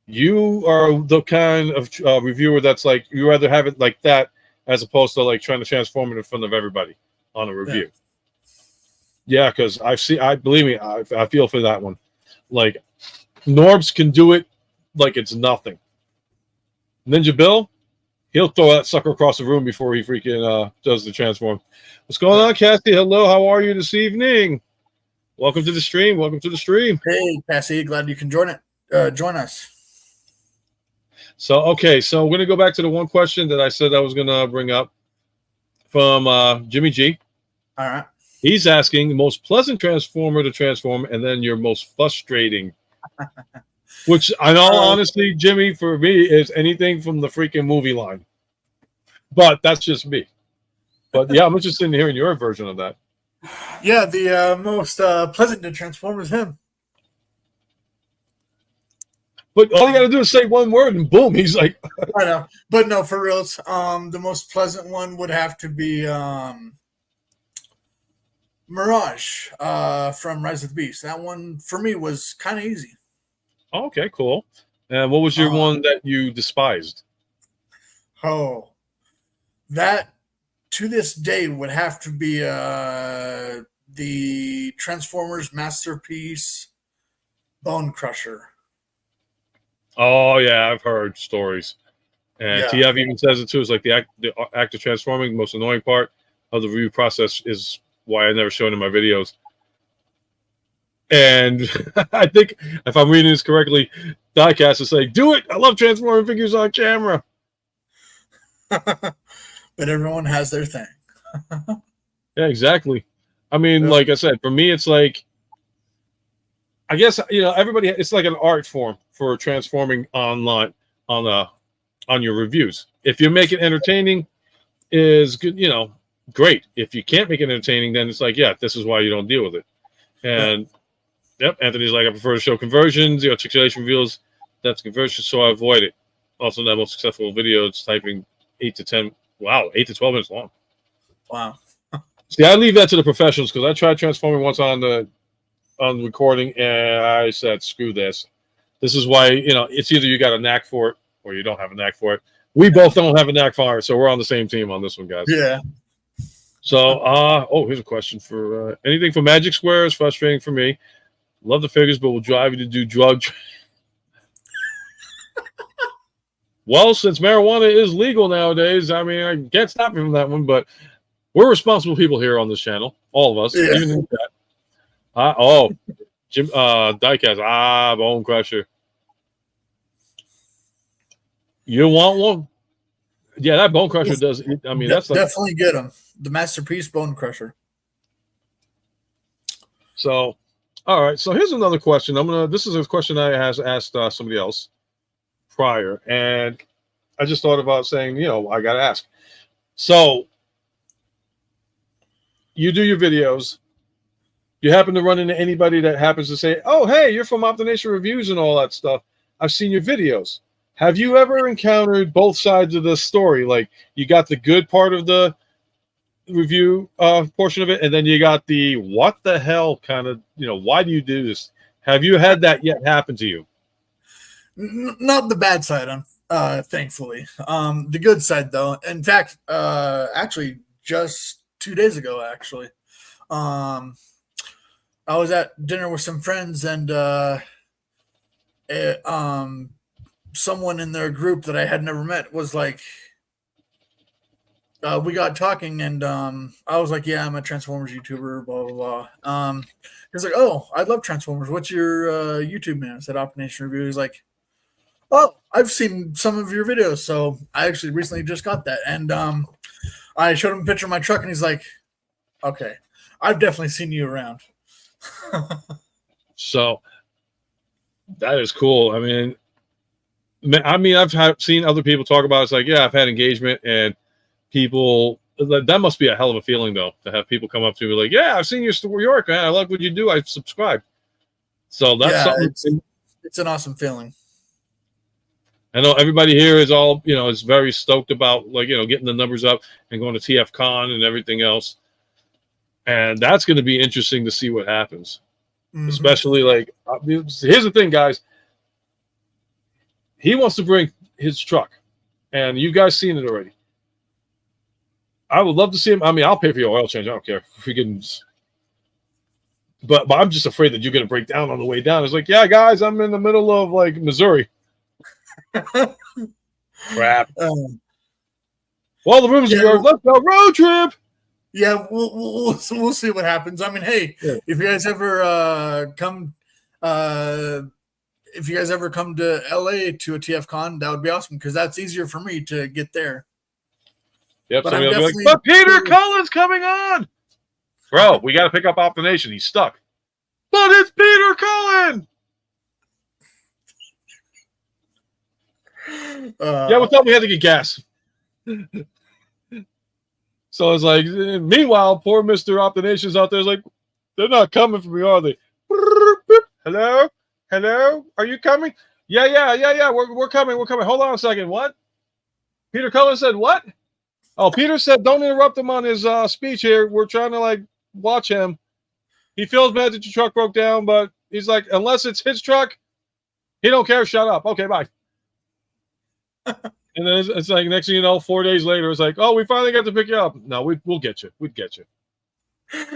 You are the kind of reviewer that's like, you rather have it like that as opposed to like trying to transform it in front of everybody on a review. Yeah, because believe me, I feel for that one. Like, Norbs can do it like it's nothing. Ninja Bill, he'll throw that sucker across the room before he freaking does the transform. What's going on, Cassie? Hello, how are you this evening? Welcome to the stream. Welcome to the stream. Hey, Cassie, glad you can join it. join us. So, okay, so we're going to go back to the one question that I said I was going to bring up from Jimmy G. All right. He's asking the most pleasant transformer to transform, and then your most frustrating. Which, in all honesty, Jimmy, for me, is anything from the freaking movie line. But that's just me. But yeah, I'm interested in hearing your version of that. Yeah, the most pleasant to transform is him. But all you got to do is say one word, and boom, he's like. I know, but no, for reals. The most pleasant one would have to be Mirage from Rise of the Beast. That one for me was kind of easy. Okay, cool. And what was your one that you despised? Oh, that to this day would have to be the Transformers Masterpiece Bone Crusher. Oh yeah, I've heard stories, and Yeah. TF even says it too. It's like the act of transforming. The most annoying part of the review process is why I never show it in my videos. And I think if I'm reading this correctly, Diecast is saying, "Do it! I love transforming figures on camera." But everyone has their thing. Yeah, exactly. I mean, like I said, for me, it's like, I guess, everybody, it's like an art form for transforming online on your reviews. If you make it entertaining, is good, great. If you can't make it entertaining, then it's like, yeah, this is why you don't deal with it. And yep, Anthony's like, I prefer to show conversions. The articulation reveals that's conversion, so I avoid it. Also, that most successful video is typing 8 to 10. Wow, 8 to 12 minutes long. Wow. See, I leave that to the professionals because I tried transforming once on the recording, and I said, screw this. This is why, it's either you got a knack for it or you don't have a knack for it. We both don't have a knack for it, so we're on the same team on this one, guys. Yeah. So, here's a question for anything for Magic Square is frustrating for me. Love the figures, but will drive you to do drug. Well, since marijuana is legal nowadays, I mean, I can't stop you from that one, but we're responsible people here on this channel, all of us, Yeah. even in chat. Jim, Diecast, Bone Crusher. You want one? Yeah, that Bone Crusher does. I mean, that's like, definitely get him. The Masterpiece Bone Crusher. so. All right, so here's another question. This is a question I asked somebody else prior, and I just thought about saying, I got to ask. So, you do your videos. You happen to run into anybody that happens to say, "Oh, hey, you're from Optination Reviews and all that stuff. I've seen your videos." Have you ever encountered both sides of the story? Like, you got the good part of the review portion of it, and then you got the what the hell kind of, why do you do this? Have you had that yet happen to you? Not the bad side, thankfully. The good side, though. In fact, actually, just 2 days ago, I was at dinner with some friends, and someone in their group that I had never met was like, we got talking, and I was like, yeah, I'm a Transformers YouTuber, blah, blah, blah. He's like, oh, I love Transformers. What's your YouTube name? I said, Optination Review. He's like, oh, I've seen some of your videos. So I actually recently just got that. And I showed him a picture of my truck, and he's like, okay, I've definitely seen you around. So that is cool. I mean, I've seen other people talk about it. It's like, yeah, I've had engagement, and people, that must be a hell of a feeling, though, to have people come up to me like, yeah, I've seen your work, man. I like what you do. I subscribe. So that's something. It's an awesome feeling. I know everybody here is all, is very stoked about, like, getting the numbers up and going to TF Con and everything else. And that's going to be interesting to see what happens. Mm-hmm. Especially, like, here's the thing, guys. He wants to bring his truck, and you guys seen it already. I would love to see him. I mean, I'll pay for your oil change. I don't care if we can. But I'm just afraid that you're going to break down on the way down. It's like, yeah, guys, I'm in the middle of, like, Missouri. Crap. Well, the room's let's go road trip. Yeah, we'll see what happens. I mean, hey, if you guys ever come if you guys ever come to LA to a TFCon, that would be awesome because that's easier for me to get there. Yep. But Somebody I'm will be like, but Peter Cullen's coming on. Bro, we got to pick up Optination. He's stuck. But it's Peter Cullen. Yeah, what's up? We had to get gas. So it's like, meanwhile, poor Mr. Optination's out there is like, they're not coming for me, are they? Hello? Hello? Are you coming? Yeah. We're coming. We're coming. Hold on a second. What? Peter Cullen said what? Oh, Peter said don't interrupt him on his speech here. We're trying to, like, watch him. He feels bad that your truck broke down, but he's like, unless it's his truck, he don't care. Shut up. Okay, bye. And then it's like, next thing you know, 4 days later, it's like, oh, we finally got to pick you up. No, we'll get you. We'd get you.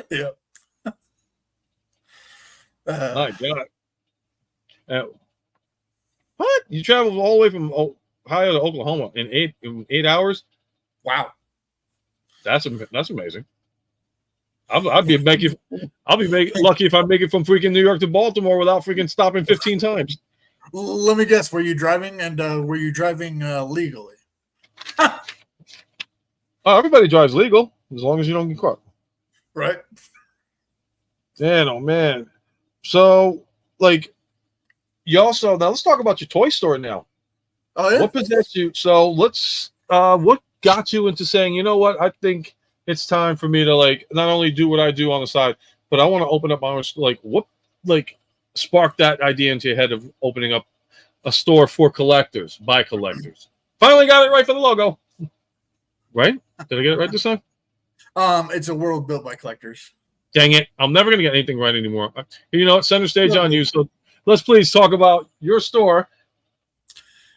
Yeah. My God. What? You traveled all the way from Ohio to Oklahoma in eight hours? Wow. That's amazing. I'll be lucky if I make it from freaking New York to Baltimore without freaking stopping 15 times. Let me guess. Were you driving, and were you driving legally? Oh, everybody drives legal as long as you don't get caught. Right. Man, oh man. So, like, you also, now let's talk about your toy store now. Oh yeah. What possessed you? So let's. What got you into saying, you know what? I think it's time for me to, like, not only do what I do on the side, but I want to open up my own. Like, what, like, sparked that idea into your head of opening up a store for collectors, by collectors? Finally got it right for the logo. Right? Did I get it right this time? It's a world built by collectors. Dang it. I'm never going to get anything right anymore. You know what? Center stage on you. So let's please talk about your store.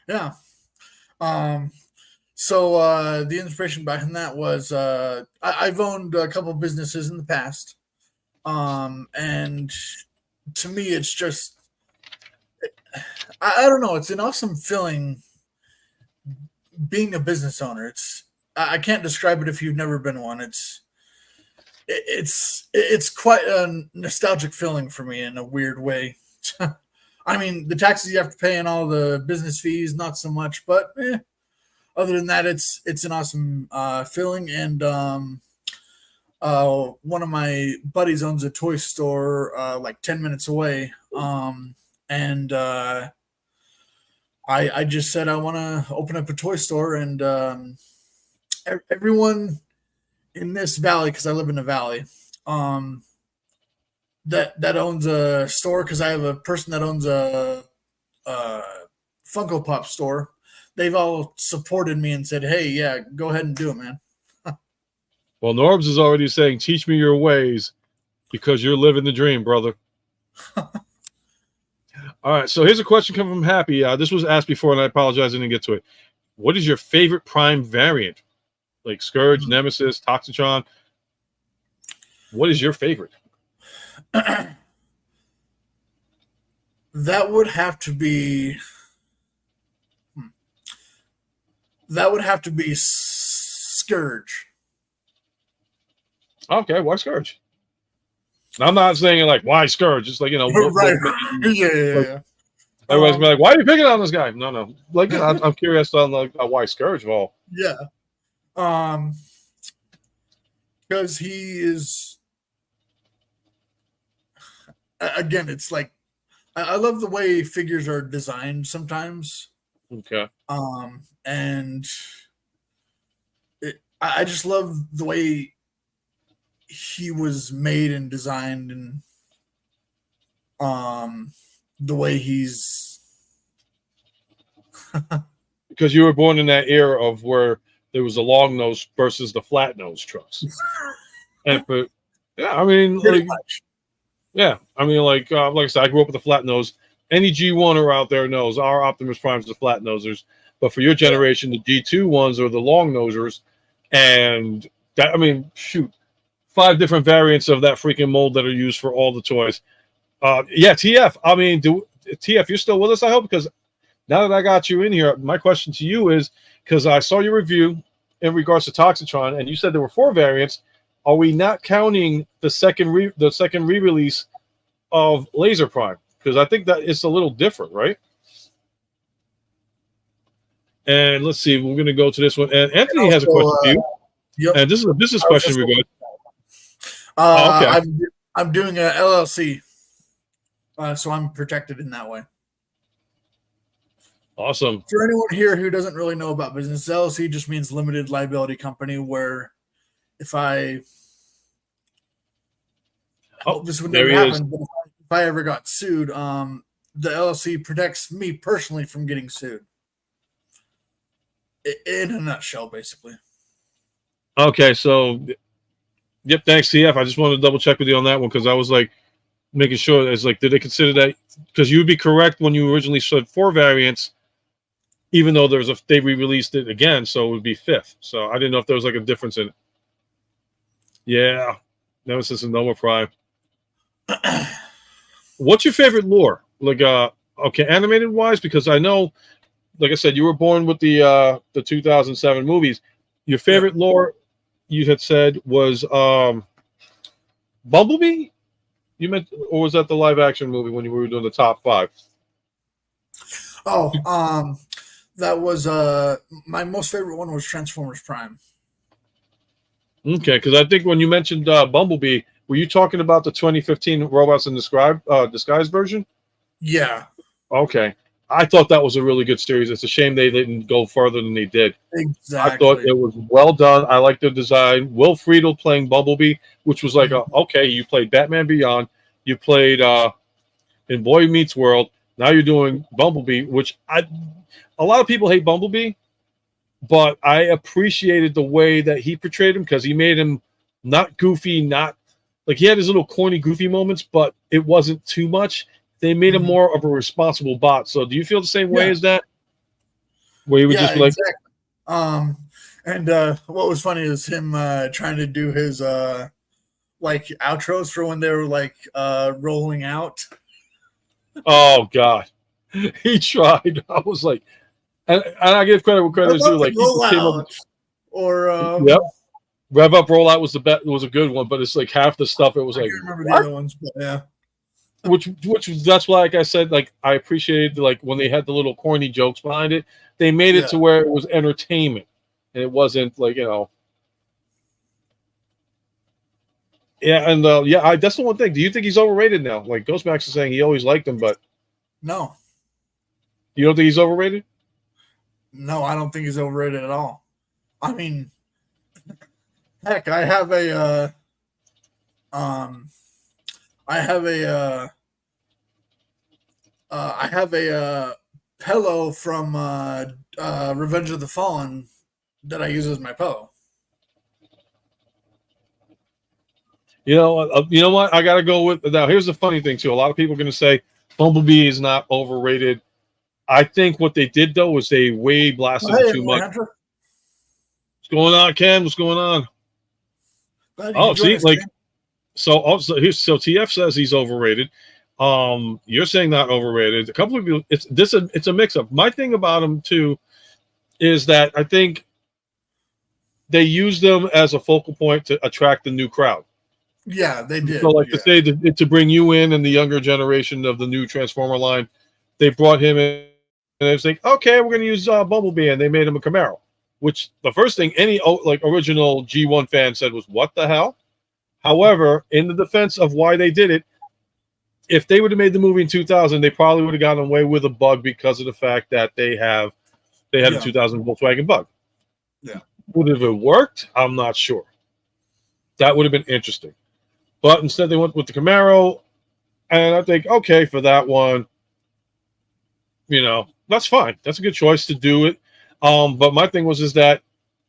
Yeah. So the inspiration behind that was I've owned a couple businesses in the past. And to me, it's just, I don't know. It's an awesome feeling being a business owner. I can't describe it if you've never been one. It's quite a nostalgic feeling for me in a weird way. I mean, the taxes you have to pay and all the business fees, not so much, but other than that, it's an awesome feeling. And one of my buddies owns a toy store like 10 minutes away. And I just said I want to open up a toy store, and everyone in this valley, because I live in a valley, that owns a store, because I have a person that owns a Funko Pop store. They've all supported me and said, hey, yeah, go ahead and do it, man. Well, Norbs is already saying, teach me your ways, because you're living the dream, brother. All right, so here's a question coming from Happy. This was asked before, and I apologize I didn't get to it. What is your favorite Prime variant? Like Scourge, Nemesis, Toxitron. What is your favorite? That would have to be Scourge. Okay, why Scourge? I'm not saying like why Scourge. It's like, you know, Right. Yeah. Everybody's be like, why are you picking on this guy? No. Like, you know, I'm curious on like why Scourge of all. Yeah. Because he is, again, it's like I love the way figures are designed sometimes. Okay. And I just love the way he was made and designed, and the way he's because you were born in that era of where there was a long nose versus the flat nose trucks. And for I mean, like, yeah, I mean, like I said, I grew up with a flat nose. Any G1er out there knows our Optimus Primes are flat nosers, but for your generation, the G2 ones are the long nosers, and that, I mean, shoot, 5 different variants of that freaking mold that are used for all the toys. Yeah, TF. I mean, TF, you're still with us, I hope, because now that I got you in here, my question to you is, because I saw your review in regards to Toxitron, and you said there were 4 variants. Are we not counting the second re-release of Laser Prime? because I think that it's a little different, right? And let's see, we're going to go to this one. And Anthony has a question for you. Yep. And this is a business question regarding. Okay. I'm doing a LLC, so I'm protected in that way. Awesome. For anyone here who doesn't really know about business, LLC just means limited liability company, where if I this would never happen, but if I ever got sued, the LLC protects me personally from getting sued. In a nutshell, basically. Okay, so yep, thanks, CF. I just wanted to double check with you on that one because I was like making sure. It's like, did they consider that? Because you'd be correct when you originally said 4 variants, even though they re-released it again, so it would be 5th. So I didn't know if there was like a difference in it. Yeah, Nemesis and Nova Prime. What's your favorite lore? Like, okay, animated wise, because I know, like I said, you were born with the 2007 movies. Your favorite lore, you had said, was Bumblebee. You meant, or was that the live action movie when you were doing the top 5? Oh, that was my most favorite one was Transformers Prime. Okay, because I think when you mentioned Bumblebee, were you talking about the 2015 Robots in Disguise version? Yeah. Okay. I thought that was a really good series. It's a shame they didn't go further than they did. Exactly. I thought it was well done. I liked the design. Will Friedle playing Bumblebee, which was like, okay, you played Batman Beyond. You played in Boy Meets World. Now you're doing Bumblebee, which a lot of people hate Bumblebee, but I appreciated the way that he portrayed him because he made him not goofy, not like he had his little corny, goofy moments, but it wasn't too much. They made him more of a responsible bot. So do you feel the same way as that? Where he would just be like, exactly. And what was funny is him trying to do his like outros for when they were like rolling out. oh God, he tried. I was like, and I give credit where credit is due. Like he came up with, or yep, Rev Up Rollout was the best. Was a good one, but it's like half the stuff. It was like, I can't remember the other ones, but yeah. Which that's why, like I said, like I appreciated like when they had the little corny jokes behind it. They made it to where it was entertainment, and it wasn't like Yeah, and that's the one thing. Do you think he's overrated now? Like Ghostmax is saying, he always liked him, but no, you don't think he's overrated? No, I don't think he's overrated at all. I mean, heck, I have a pillow from Revenge of the Fallen that I use as my pillow. You know what? I gotta go with now. Here's the funny thing too. A lot of people are gonna say Bumblebee is not overrated. I think what they did though was they way blasted it too much. What's going on, Ken? What's going on? Oh, see, like so. Also, so TF says he's overrated. You're saying not overrated. A couple of people. It's a mix up. My thing about him too is that I think they use them as a focal point to attract the new crowd. Yeah, they did. So, like to say to bring you in and the younger generation of the new Transformer line, they brought him in, and it's like, okay, we're going to use Bumblebee, and they made him a Camaro. Which the first thing any like original G1 fan said was, "What the hell?" However, in the defense of why they did it, if they would have made the movie in 2000, they probably would have gotten away with a Bug because of the fact that they had a 2000 Volkswagen Bug. Yeah, would have it worked? I'm not sure. That would have been interesting. But instead, they went with the Camaro, and I think, okay, for that one, that's fine. That's a good choice to do it. But my thing is that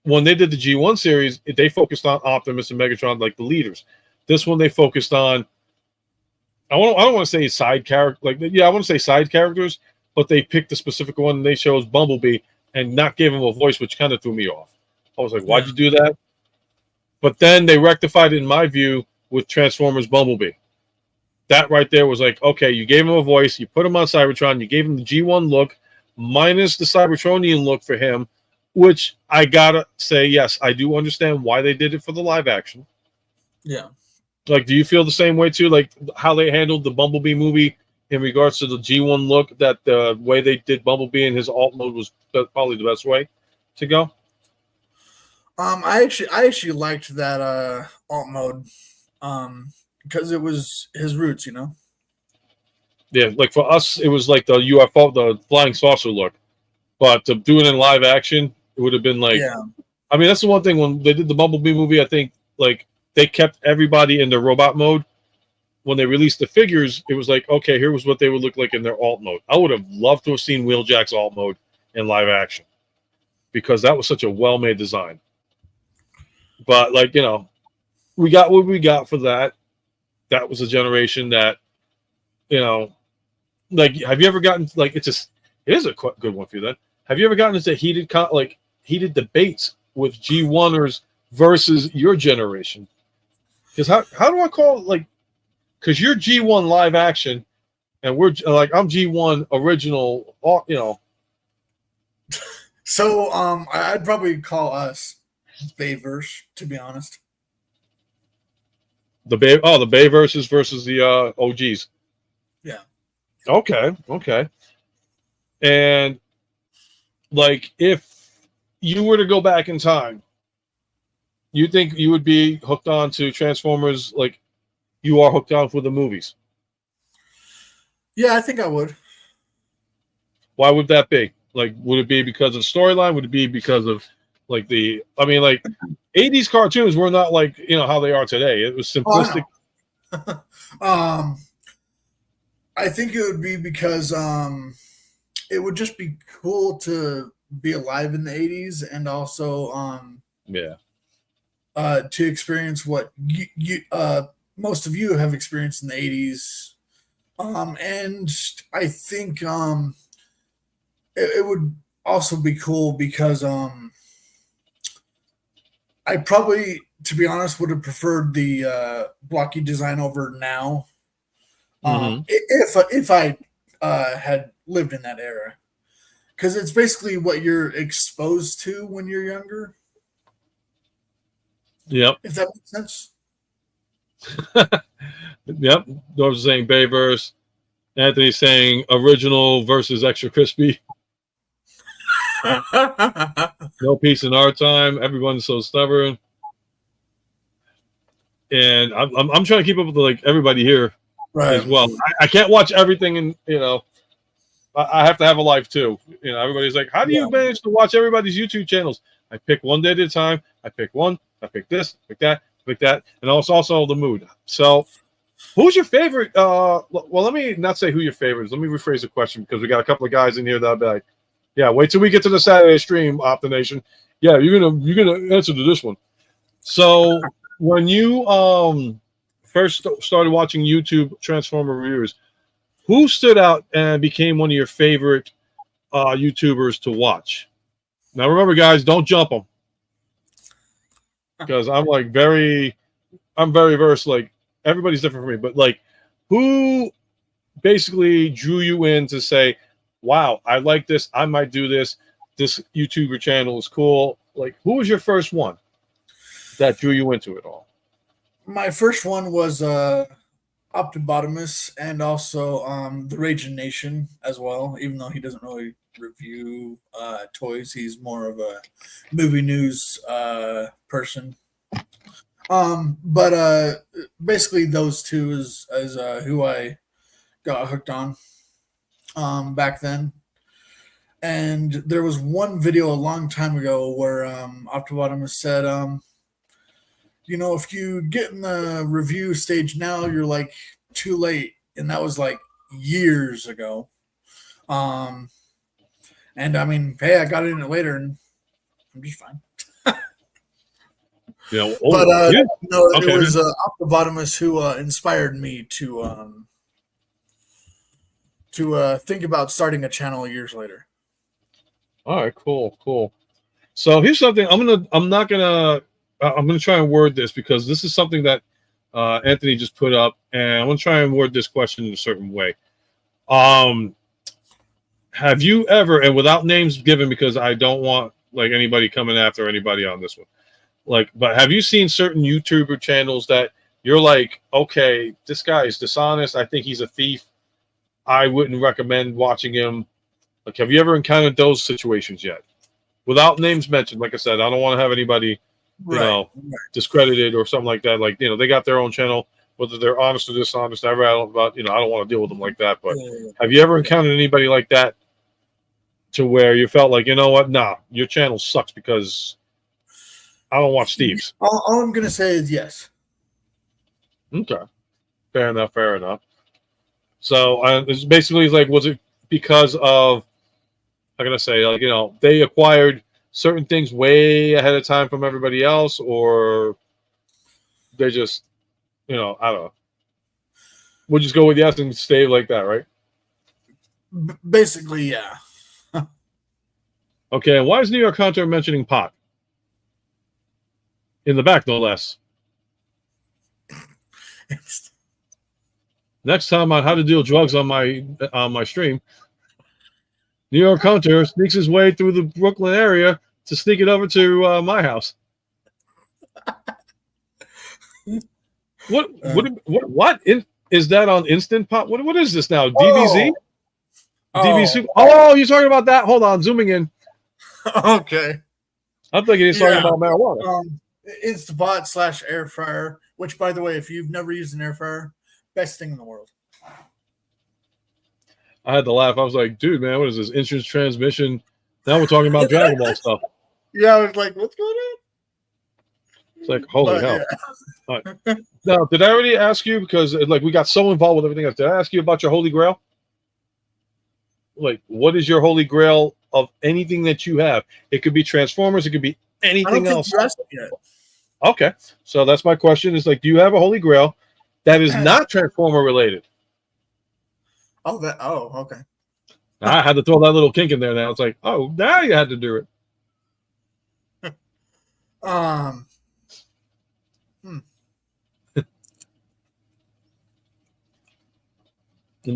when they did the G1 series, they focused on Optimus and Megatron like the leaders. This one, they focused on, I don't want to say side character, I want to say side characters, but they picked a specific one, and they chose Bumblebee and not gave him a voice, which kind of threw me off. I was like, why'd you do that? But then they rectified it, in my view, with Transformers Bumblebee. That right there was like, okay, you gave him a voice, you put him on Cybertron, you gave him the G1 look, minus the Cybertronian look for him, which I gotta say, yes, I do understand why they did it for the live action. Yeah. Like, do you feel the same way too? Like how they handled the Bumblebee movie in regards to the G1 look, that the way they did Bumblebee in his alt mode was probably the best way to go? I actually liked that alt mode, because it was his roots, you know. Yeah, like for us, it was like the UFO, the flying saucer look. But to do it in live action, it would have been like, Yeah. I mean, that's the one thing when they did the Bumblebee movie, I think like they kept everybody in the robot mode. When they released the figures, it was like, okay, here was what they would look like in their alt mode. I would have loved to have seen Wheeljack's alt mode in live action because that was such a well-made design. But like, you know, we got what we got for that. That was a generation that, you know, like, have you ever gotten like it is a good one for you then. Have you ever gotten into heated debates with G1ers versus your generation? Because how do I call it, like, because you're G1 live action and we're like, I'm G1 original, you know. So I'd probably call us Bayverse, to be honest. The Bayverses versus the OGs. Yeah. Okay. And like, if you were to go back in time, you think you would be hooked on to Transformers like you are hooked on for the movies? Yeah, I think I would. Why would that be? Like, would it be because of storyline? Would it be because of like I mean, like 80s cartoons were not like, you know, how they are today. It was simplistic. I think it would be because it would just be cool to be alive in the 80s and also to experience what you most of you have experienced in the 80s. And I think it would also be cool because I probably, to be honest, would have preferred the blocky design over now. If I had lived in that era, because it's basically what you're exposed to when you're younger. Yep. If that makes sense. Yep. Doris is saying Bayverse. Anthony's saying original versus extra crispy. No peace in our time. Everyone's so stubborn. And I'm trying to keep up with like everybody here as well. I can't watch everything, and you know, I have to have a life too. You know, everybody's like, how do you manage to watch everybody's YouTube channels? I pick one day at a time. I pick one. I pick this. Pick that. Pick that. And also the mood. So, who's your favorite? Well, let me not say who your favorite is. Let me rephrase the question because we got a couple of guys in here that'll be like, yeah, wait till we get to the Saturday stream, Optination. Yeah, you're gonna answer to this one. So when you first started watching YouTube Transformer reviews, who stood out and became one of your favorite YouTubers to watch? Now remember, guys, don't jump them because I'm very versed. Like everybody's different for me, but like, who basically drew you in to say, wow, I like this. I might do this. This YouTuber channel is cool. Like, who was your first one that drew you into it all? My first one was Optibotimus and also the Raging Nation as well, even though he doesn't really review toys. He's more of a movie news person. But basically those two is who I got hooked on back then. And there was one video a long time ago where Optibotimus said, you know, if you get in the review stage now, you're like too late. And that was like years ago. And I mean, hey, I got in it later and I'm just fine. Yeah, no, it was Optibotimus who inspired me to think about starting a channel years later. All right, cool. So here's something I'm gonna try and word this because this is something that Anthony just put up, and I'm gonna try and word this question in a certain way. Have you ever, and without names given, because I don't want like anybody coming after anybody on this one, like, but have you seen certain YouTuber channels that you're like, okay, this guy is dishonest. I think he's a thief. I wouldn't recommend watching him. Like, have you ever encountered those situations yet? Without names mentioned, like I said, I don't want to have anybody, discredited or something like that. Like, they got their own channel, whether they're honest or dishonest. I don't want to deal with them like that. But have you ever encountered anybody like that to where you felt like, you know what? Nah, your channel sucks because I don't watch Steve's. All I'm going to say is yes. Okay. Fair enough. Fair enough. So it's basically like, was it because of, how can I say, like, they acquired certain things way ahead of time from everybody else, or they just, I don't know. We'll just go with yes and stay like that, right? Basically, yeah. Okay, and why is New York Hunter mentioning pot? In the back, no less. Next time on how to deal drugs on my stream, New York Hunter sneaks his way through the Brooklyn area to sneak it over to my house. What is that on Instant Pot? What is this now? DBZ? DBZ? Oh, you're talking about that? Hold on, zooming in. Okay. I'm thinking he's talking about marijuana. It's the bot / air fryer, which, by the way, if you've never used an air fryer, best thing in the world. I had to laugh. I was like, dude, man, what is this? Insurance transmission. Now we're talking about Dragon Ball stuff. Yeah, I was like, what's going on? It's like, holy hell. Yeah. All right. Now, did I already ask you, because we got so involved with everything else, did I ask you about your Holy Grail? Like, what is your Holy Grail of anything that you have? It could be Transformers. It could be anything else. Yet. Okay. So that's my question is, like, do you have a Holy Grail that is not Transformer related? Okay. I had to throw that little kink in there now. It's like, oh, now you had to do it. And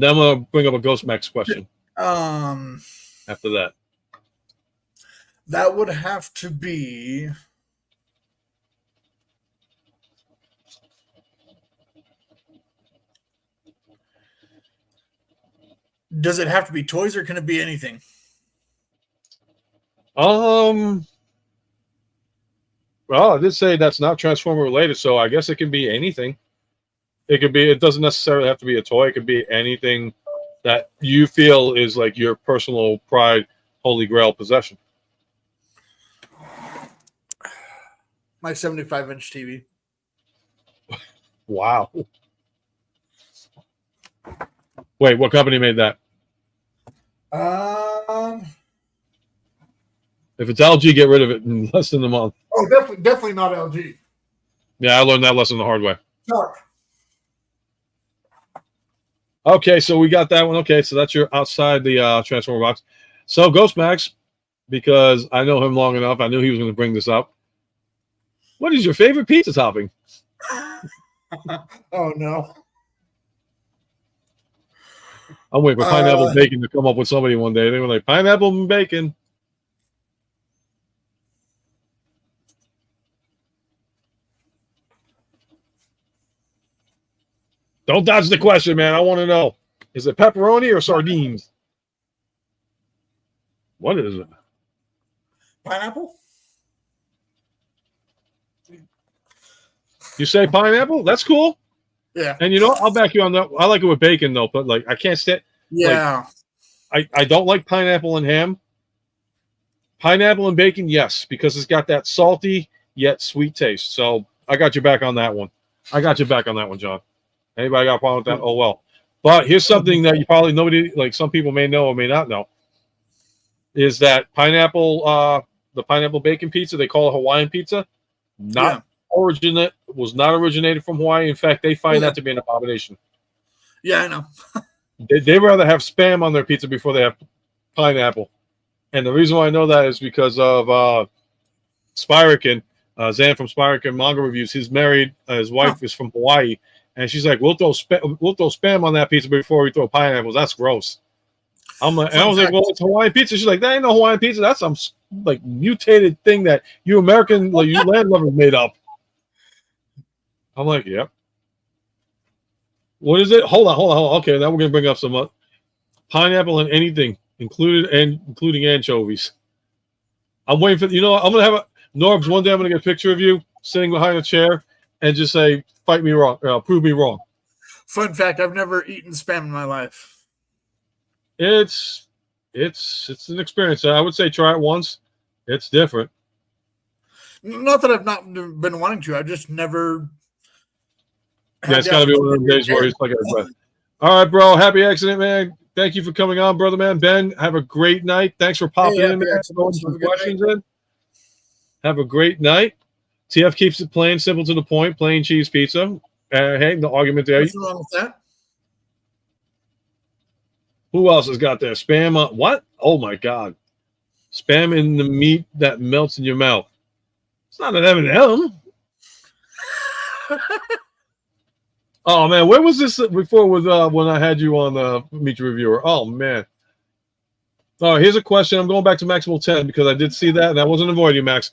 then I'm going to bring up a Ghost Max question. After that. That would have to be... Does it have to be toys, or can it be anything? Well, I did say that's not Transformer related, so I guess it can be anything. It doesn't necessarily have to be a toy. It could be anything that you feel is like your personal pride, Holy Grail possession. My 75-inch TV. Wow. Wait, what company made that? If it's LG, get rid of it in less than a month. Oh, definitely not LG. Yeah, I learned that lesson the hard way. Sure. Okay, so we got that one. Okay, so that's your outside the Transformer box. So Ghostmax, because I know him long enough, I knew he was going to bring this up. What is your favorite pizza topping? Oh, no. I'm waiting for pineapple bacon to come up with somebody one day. They were like, pineapple and bacon. Don't dodge the question, man. I want to know. Is it pepperoni or sardines? What is it? Pineapple? You say pineapple? That's cool. Yeah. And I'll back you on that. I like it with bacon, though, but I can't stand. Yeah. I don't like pineapple and ham. Pineapple and bacon, yes, because it's got that salty yet sweet taste. So I got your back on that one. John. Anybody got a problem with that? Oh, well. But here's something that you probably some people may know or may not know, is that pineapple, the pineapple bacon pizza, they call it Hawaiian pizza, was not originated from Hawaii. In fact, they find that to be an abomination. Yeah, I know. They rather have Spam on their pizza before they have pineapple. And the reason why I know that is because of Spyrican, Zan from Spyrican Manga Reviews. He's married. His wife is from Hawaii. And she's like, we'll throw Spam on that pizza before we throw pineapples. That's gross. I was like, well, it's Hawaiian pizza. She's like, that ain't no Hawaiian pizza. That's some mutated thing that you American, you land lovers made up. I'm like, yep. What is it? Hold on. Okay, now we're gonna bring up some. pineapple and anything, including anchovies. I'm waiting for, I'm going to have Norbs, one day I'm going to get a picture of you sitting behind a chair and just say, fight me wrong, prove me wrong. Fun fact, I've never eaten Spam in my life. It's an experience. I would say try it once. It's different. Not that I've not been wanting to. I just never. Yeah, it's got to be one of those days where he's like, all right, bro. Happy accident, man. Thank you for coming on, brother, man. Ben, have a great night. Thanks for popping in, man. Some questions in. Have a great night. TF keeps it plain, simple to the point. Plain cheese pizza. Hey, no argument there. What's wrong with that? Who else has got there? Spam. What? Oh my God! Spam in the meat that melts in your mouth. It's not an M&M. Oh man, where was this before? With when I had you on the Meet Your Reviewer? Oh man. All right, here's a question. I'm going back to Maximal 10 because I did see that and I wasn't avoiding you, Max.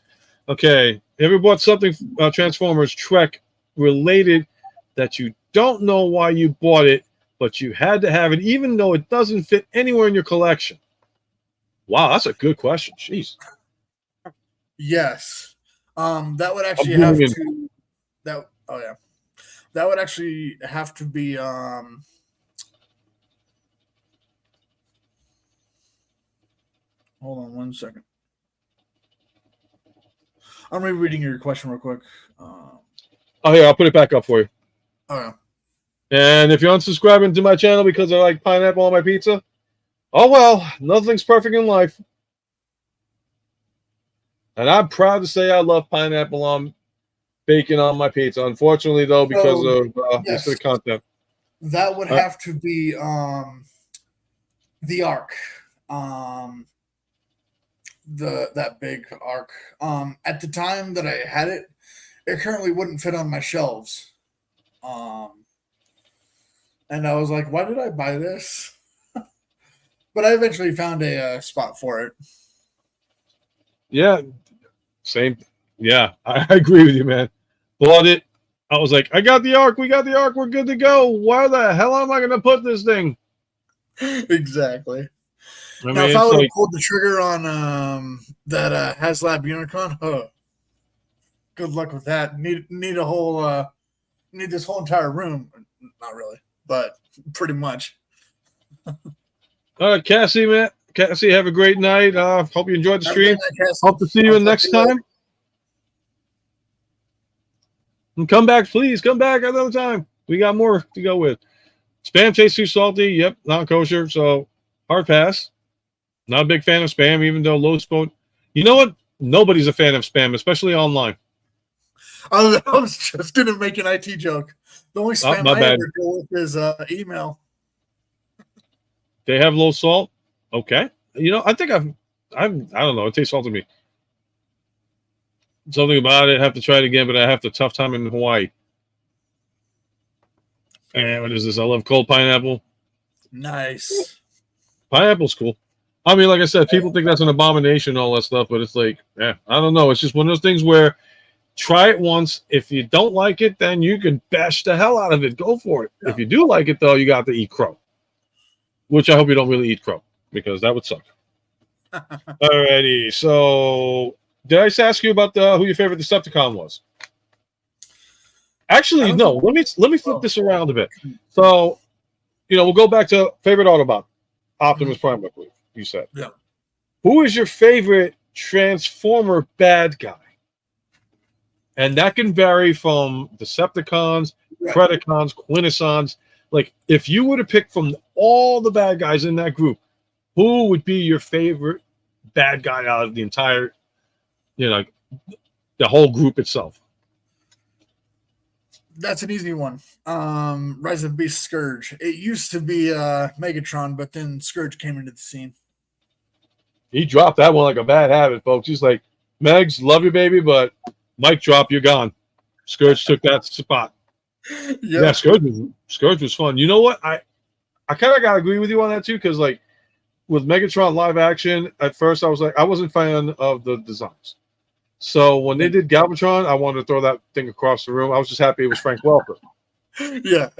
Okay, ever bought something Transformers Trek related that you don't know why you bought it, but you had to have it, even though it doesn't fit anywhere in your collection? Wow, that's a good question. Jeez. Yes. That would actually have to. That. Oh yeah. That would actually have to be. Hold on 1 second. I'm rereading your question real quick. Oh, here, I'll put it back up for you. Oh yeah. And if you're unsubscribing to my channel because I like pineapple on my pizza, oh well, nothing's perfect in life. And I'm proud to say I love pineapple on bacon on my pizza. Unfortunately, though, because of the content. That would have to be the arc. That big arc. At the time that I had it, it currently wouldn't fit on my shelves. And I was like, why did I buy this? But I eventually found a spot for it. Yeah, same. Yeah, I agree with you, man. Bought it. I was like, I got the arc. We got the arc. We're good to go. Where the hell am I going to put this thing? Exactly. I mean, now, if I would have pulled the trigger on that HasLab Unicron, good luck with that. Need a whole need this whole entire room. Not really, but pretty much. All right, Cassie, man. Cassie, have a great night. Hope you enjoyed the stream. Hope to see you next time. And come back, please. Come back another time. We got more to go with. Spam tastes too salty. Yep, not kosher. So hard pass. Not a big fan of Spam, even though low spoon. You know what? Nobody's a fan of Spam, especially online. I was just going to make an IT joke. The only Spam I ever deal with is email. They have low salt. Okay. I think I don't know. It tastes salty to me. Something about it. I have to try it again, but I have the tough time in Hawaii. And what is this? I love cold pineapple. Nice. Pineapple's cool. I mean, like I said, people think that's an abomination and all that stuff, but it's like, I don't know. It's just one of those things where try it once. If you don't like it, then you can bash the hell out of it. Go for it. Yeah. If you do like it, though, you got to eat crow. Which I hope you don't really eat crow, because that would suck. Alrighty. So, did I just ask you about who your favorite Decepticon was? Actually, no. Let me flip this around a bit. So, we'll go back to favorite Autobot, Optimus Prime, I believe you said. Yeah. Who is your favorite Transformer bad guy? And that can vary from Decepticons, Predacons, Quintessons. Like, if you were to pick from all the bad guys in that group, who would be your favorite bad guy out of the entire, the whole group itself? That's an easy one. Rise of the Beast Scourge. It used to be Megatron, but then Scourge came into the scene. He dropped that one like a bad habit, folks. He's like, Megs, love you, baby, but mic drop, you're gone. Scourge took that spot. Yeah, Scourge was fun. You know what? I kind of got to agree with you on that, too, because, like, with Megatron live action, at first I was like, I wasn't a fan of the designs. So when they did Galvatron, I wanted to throw that thing across the room. I was just happy it was Frank Welker. Yeah.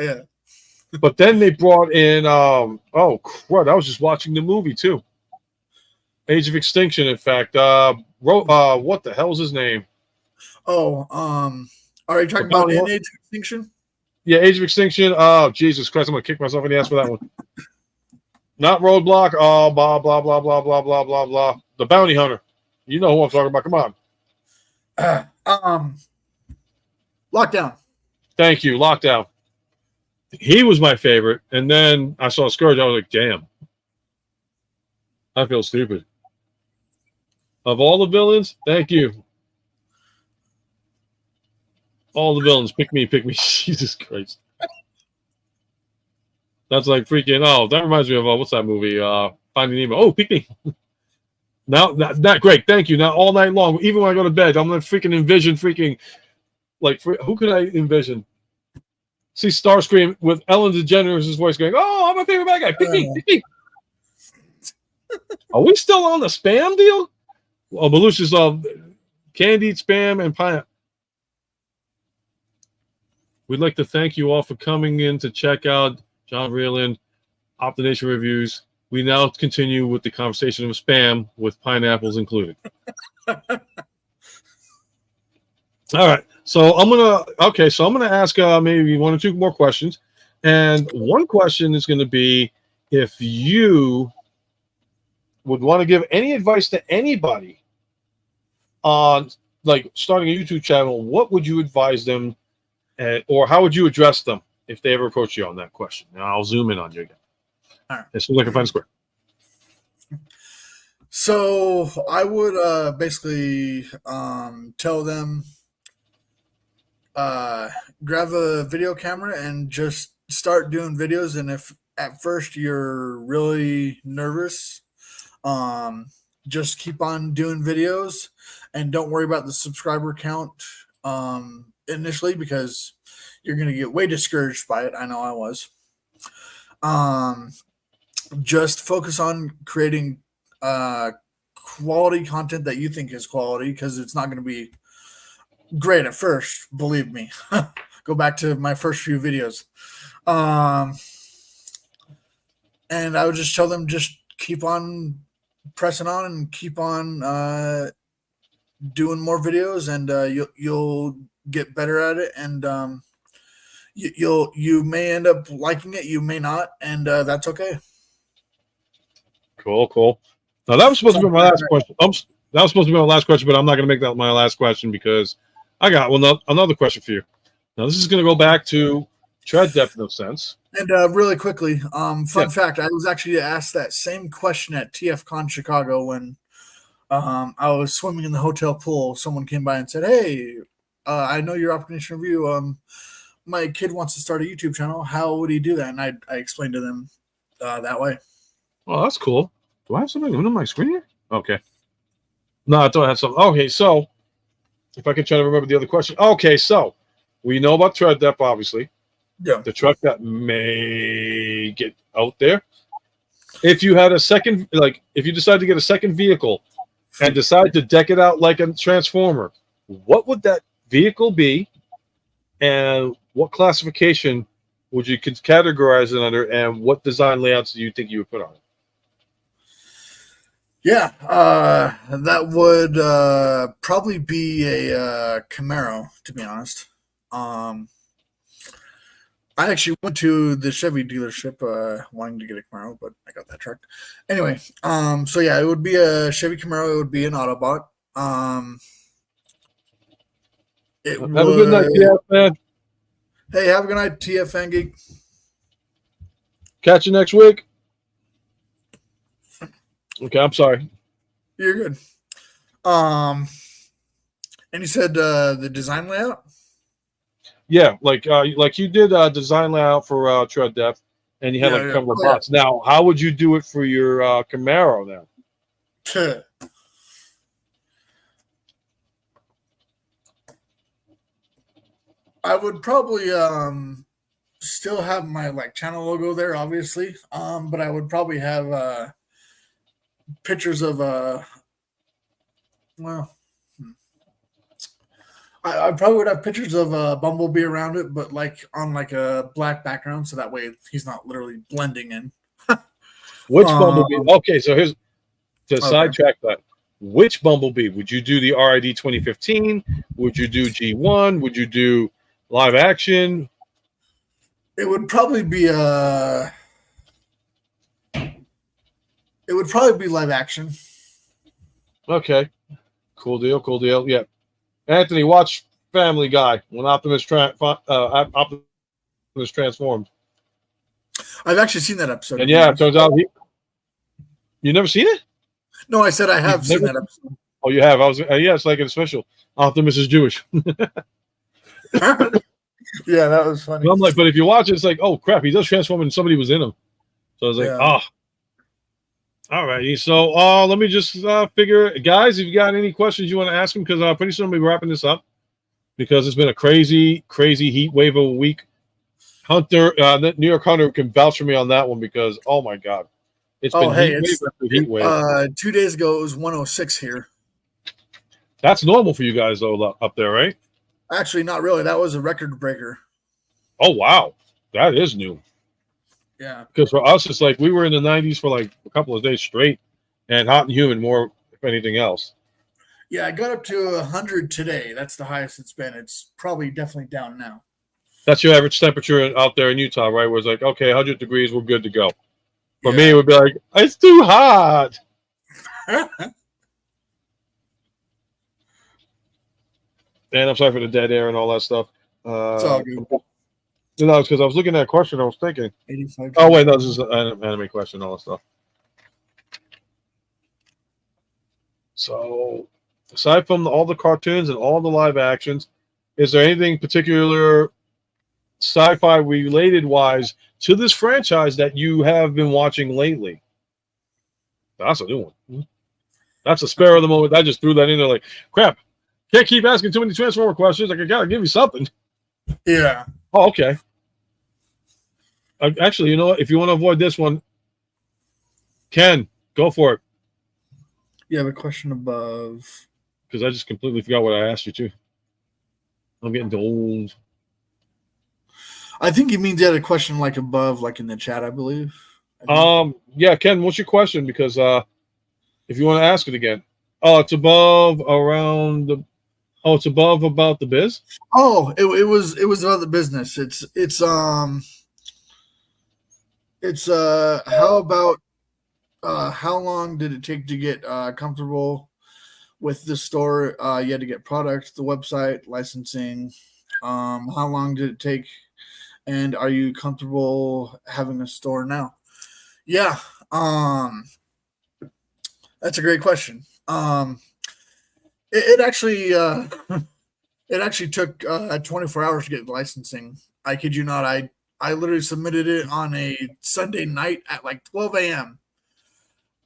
But then they brought in oh crud! I was just watching the movie too. Age of Extinction. In fact, what the hell's his name? Oh, are you talking about in Age of Extinction? Yeah, Age of Extinction. Oh Jesus Christ! I'm gonna kick myself in the ass for that one. Not Roadblock. Oh, blah blah blah blah blah blah blah blah. The Bounty Hunter. You know who I'm talking about. Come on. Lockdown. Thank you. Lockdown. He was my favorite, and then I saw Scourge. I was like, damn. I feel stupid. Of all the villains, thank you. All the villains, pick me, pick me. Jesus Christ. That's like freaking. Oh, that reminds me of what's that movie? Finding Nemo. Oh, pick me. Now that great. Thank you. Now all night long, even when I go to bed, I'm gonna freaking envision freaking like who could I envision? See Starscream with Ellen DeGeneres' voice going, "Oh, I'm my favorite bad guy. Pick me, pick me." Are we still on the spam deal? Oh, Belushi's candied spam and pineapple. We'd like to thank you all for coming in to check out John Vreeland Optination reviews. We now continue with the conversation of spam with pineapples included. All right. So I'm gonna ask maybe one or two more questions. And one question is gonna be if you would want to give any advice to anybody on like starting a YouTube channel, what would you advise them or how would you address them if they ever approach you on that question? Now I'll zoom in on you again. All right. As soon as I can find a square. So I would basically tell them grab a video camera and just start doing videos. And if at first you're really nervous, just keep on doing videos and don't worry about the subscriber count initially because you're going to get way discouraged by it. I know I was. Just focus on creating quality content that you think is quality because it's not going to be great at first, believe me. Go back to my first few videos. And I would just tell them just keep on pressing on and keep on doing more videos and you'll get better at it and you may end up liking it, you may not, and that's okay. Cool. Now that was supposed to be my last question. That was supposed to be my last question, but I'm not going to make that my last question because I got another question for you. Now this is going to go back to tread depth, no sense. And really quickly, fun fact: I was actually asked that same question at TFCon Chicago when I was swimming in the hotel pool. Someone came by and said, "Hey, I know your Optination review. My kid wants to start a YouTube channel. How would he do that?" And I explained to them that way. Oh, that's cool. Do I have something on my screen here? Okay. No, I don't have something. Okay, so if I can try to remember the other question. Okay, so we know about tread depth, obviously. Yeah. The truck that may get out there. If you had a second, like if you decide to get a second vehicle and decide to deck it out like a transformer, what would that vehicle be? And what classification would you categorize it under? And what design layouts do you think you would put on it? Yeah, that would probably be a Camaro, to be honest. I actually went to the Chevy dealership wanting to get a Camaro, but I got that truck. Anyway, so yeah, it would be a Chevy Camaro. It would be an Autobot. Have a good night, TF man. Hey, have a good night, TF fan geek. Catch you next week. Okay, I'm sorry. You're good. And you said the design layout? Yeah, like you did design layout for tread depth, and you had a couple of bots. Yeah. Now, how would you do it for your Camaro now? I would probably still have my channel logo there, obviously. But I would probably have pictures of I probably would have pictures of Bumblebee around it, but like on like a black background, so that way he's not literally blending in. Which Bumblebee? Okay, so here's to Okay. sidetrack that. Which Bumblebee? Would you do the RID 2015? Would you do G1? Would you do live action? It would probably be live action. Okay, cool deal, cool deal. Yeah, Anthony, watch Family Guy when Optimus transformed. I've actually seen that episode. And yeah, it turns out you never seen it? No, I said I have seen that episode. Oh, you have. I was yeah, it's like an official. Optimus is Jewish. Yeah, that was funny. And I'm like, but if you watch it, it's like, oh crap, he does transform and somebody was in him. So I was like, Yeah. All righty. So let me just figure, guys, if you got any questions you want to ask him, because pretty soon we'll be wrapping this up because it's been a crazy heat wave of a week. Hunter, New York Hunter can vouch for me on that one because oh my god, it's been heat wave. 2 days ago it was 106 here. That's normal for you guys though up there, right? Actually, not really. That was a record breaker. Oh wow, that is new. Yeah. Because for us, it's like we were in the 90s for like a couple of days straight, and hot and humid more if anything else. Yeah, I got up to 100 today. That's the highest it's been. It's probably definitely down now. That's your average temperature out there in Utah, right? Where it's like, okay, 100 degrees, we're good to go. For me, it would be like, it's too hot. And I'm sorry for the dead air and all that stuff. It's all good. No, it's because I was looking at a question. I was thinking. 85. Oh wait, no, this is an anime question. All that stuff. So, aside from all the cartoons and all the live actions, is there anything particular sci-fi related wise to this franchise that you have been watching lately? That's a new one. That's a spare of the moment. I just threw that in there like, crap. Can't keep asking too many Transformer questions. Like, I gotta give you something. Yeah. Oh, okay. Actually, you know what? If you want to avoid this one, Ken, go for it. You have a question above. Because I just completely forgot what I asked you to. I'm getting too old. I think he means you had a question like above, like in the chat, I believe. Yeah, Ken, what's your question? Because if you want to ask it again. Oh, it's above around the. Oh, it's above about the biz. Oh, it was about the business. It's how about how long did it take to get comfortable with the store? You had to get product, the website, licensing. How long did it take? And are you comfortable having a store now? Yeah. That's a great question. It actually took 24 hours to get licensing. I kid you not. I literally submitted it on a Sunday night at like 12 a.m.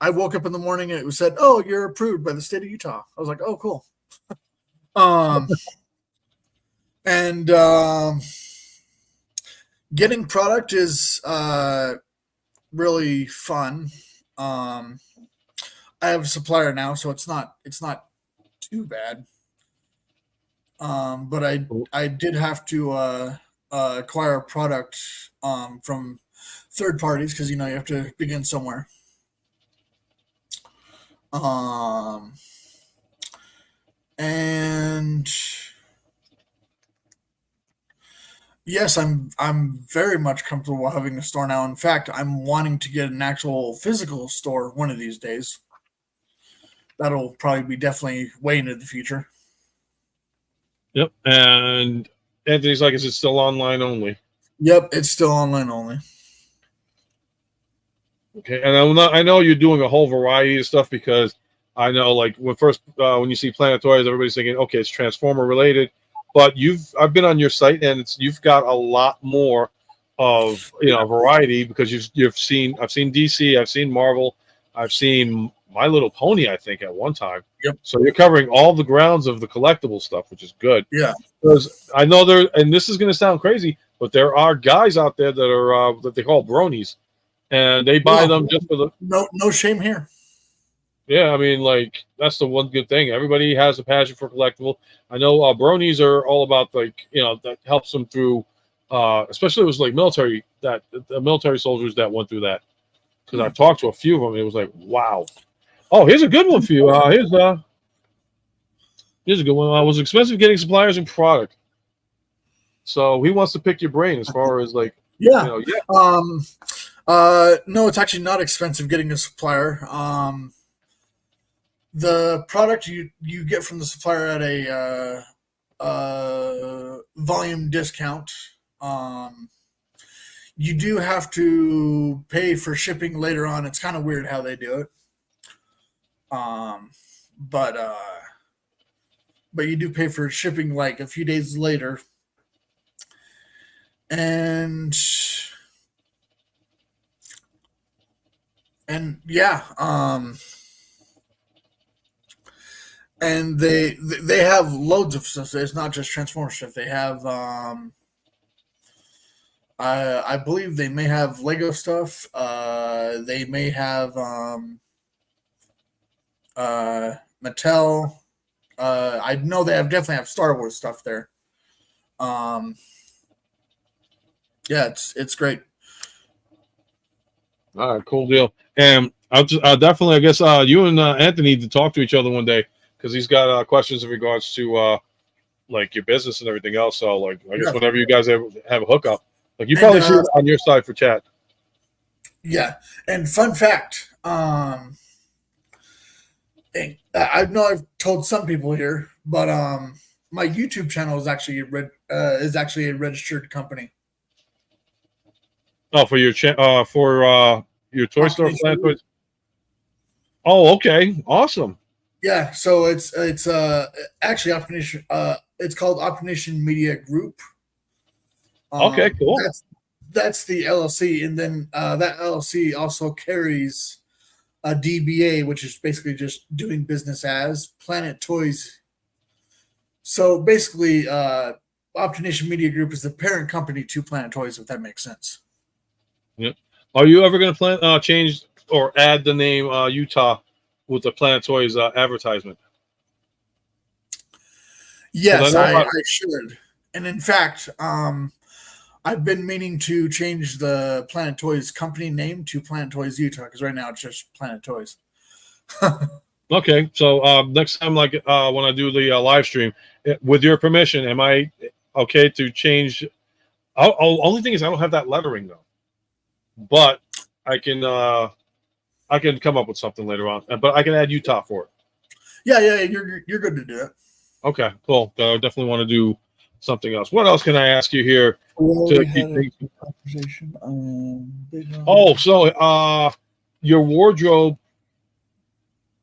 I woke up in the morning and it was said, "Oh, you're approved by the state of Utah." I was like, "Oh, cool." And getting product is really fun. I have a supplier now, so it's not too bad. But I did have to acquire a product from third parties because you have to begin somewhere. And yes, I'm very much comfortable having a store now. In fact, I'm wanting to get an actual physical store one of these days. That'll probably be definitely way into the future. Yep. And Anthony's like, is it still online only? Yep, it's still online only. Okay. And I know you're doing a whole variety of stuff because I know like when you see Planet Toys, everybody's thinking, okay, it's Transformer related. But I've been on your site and you've got a lot more of variety because I've seen DC, I've seen Marvel, I've seen My Little Pony, I think, at one time. Yep. So you're covering all the grounds of the collectible stuff, which is good. Yeah. Because I know and this is going to sound crazy, but there are guys out there that are that they call bronies, and they buy them just for the. No shame here. Yeah, I mean, like that's the one good thing. Everybody has a passion for collectible. I know bronies are all about that helps them through, especially it was like military that the military soldiers that went through that because I talked to a few of them. And it was like, wow. Oh, here's a good one for you. Here's a good one. Was expensive getting suppliers and product. So he wants to pick your brain as far as like Yeah. No, it's actually not expensive getting a supplier. The product you get from the supplier at a volume discount. You do have to pay for shipping later on. It's kind of weird how they do it. But you do pay for shipping like a few days later. And yeah, and they have loads of stuff. It's not just Transformers stuff. They have I believe they may have Lego stuff. They may have Mattel. I know they definitely have Star Wars stuff there. Yeah, it's great. All right, cool deal. And I'll definitely, I guess, you and Anthony need to talk to each other one day because he's got questions in regards to like your business and everything else. So, like, I guess whenever you guys have a hookup, like you probably see it on your side for chat. Yeah, and fun fact, I know I've told some people here, but my YouTube channel is actually a registered company. Oh, for your your toy store, Planet Toys. Oh, okay, awesome. Yeah, so it's actually Optination. It's called Optination Media Group. Okay, cool. That's the LLC, and then that LLC also carries a DBA, which is basically just doing business as Planet Toys. So basically, Optination Media Group is the parent company to Planet Toys, if that makes sense. Yeah. Are you ever going to change or add the name Utah with the Planet Toys advertisement? Yes, I should. And in fact, I've been meaning to change the Planet Toys company name to Planet Toys Utah because right now it's just Planet Toys. Okay, so next time, like when I do the live stream, with your permission, am I okay to change? Only thing is I don't have that lettering though, but I can come up with something later on. But I can add Utah for it. Yeah, you're good to do it. Okay, cool. I definitely want to do something else. What else can I ask you here? To keep your wardrobe.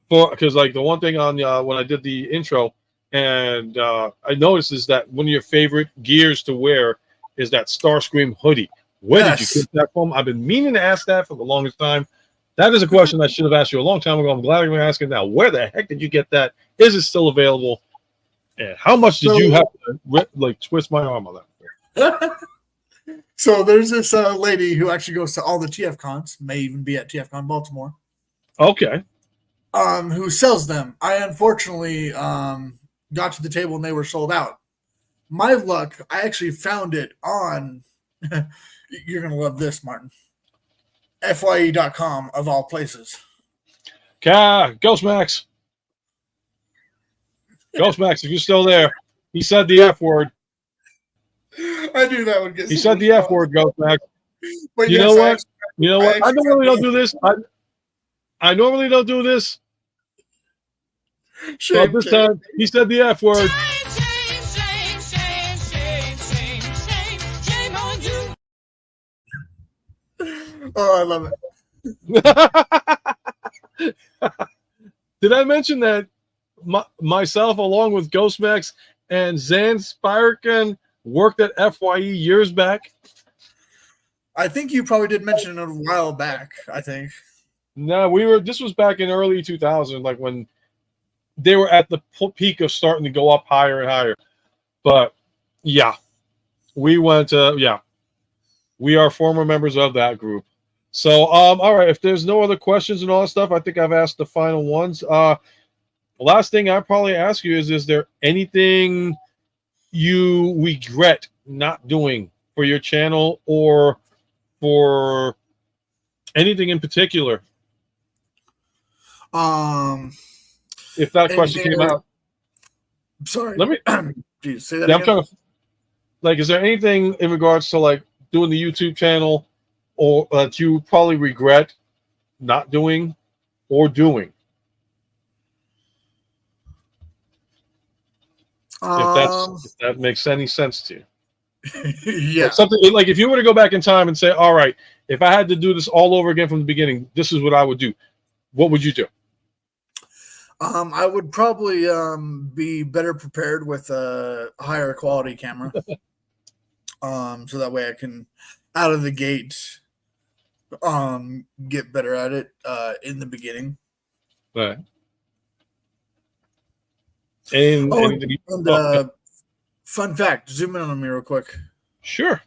Because like the one thing on when I did the intro, and I noticed is that one of your favorite gears to wear is that Starscream hoodie. Where did you get that from? I've been meaning to ask that for the longest time. That is a question I should have asked you a long time ago. I'm glad I'm asking now. Where the heck did you get that? Is it still available? And how much did you have to like twist my arm on that? So there's this lady who actually goes to all the TF cons, may even be at TF Con Baltimore. Okay. Who sells them. I unfortunately got to the table and they were sold out. My luck, I actually found it on, you're going to love this, Martin, FYE.com of all places. Ghostmax. Ghostmax, if you're still there, he said the F word. I knew that would get. He said the F word, Ghostmax. But you know what? You know what? I normally don't do this. I normally don't do this. But this time, he said the F word. Oh, I love it. Did I mention that myself, along with Ghostmax and Zan Spiraken, worked at FYE years back? I think you probably did mention it a while back, I think. No, this was back in early 2000, like when they were at the peak of starting to go up higher and higher. But yeah, we are former members of that group. So, all right. If there's no other questions and all that stuff, I think I've asked the final ones. The last thing I probably ask you is there anything you regret not doing for your channel or for anything in particular? If that question came out, sorry. let me. Jeez, say that Yeah, I'm again. trying to. Like, is there anything in regards to like doing the YouTube channel, or that you probably regret not doing or doing? If that makes any sense to you. Yeah. Like something like if you were to go back in time and say, all right, if I had to do this all over again from the beginning, this is what I would do. What would you do? I would probably be better prepared with a higher quality camera. So that way I can out of the gate get better at it in the beginning. Right. Fun fact, zoom in on me real quick. Sure.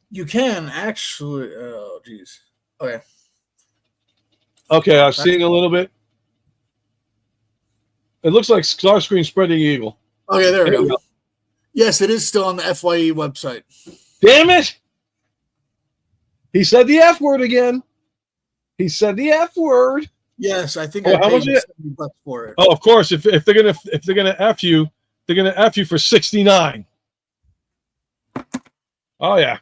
You can actually geez. Okay, I've seen a little bit. It looks like Starscream spreading eagle. Okay, there we go. Yes, it is still on the FYE website. Damn it! He said the F word again. He said the F word. Yes, I think Oh, I how much paid is it? $70 for it. Oh, of course. If they're gonna F you, they're gonna F you for 69. Oh yeah.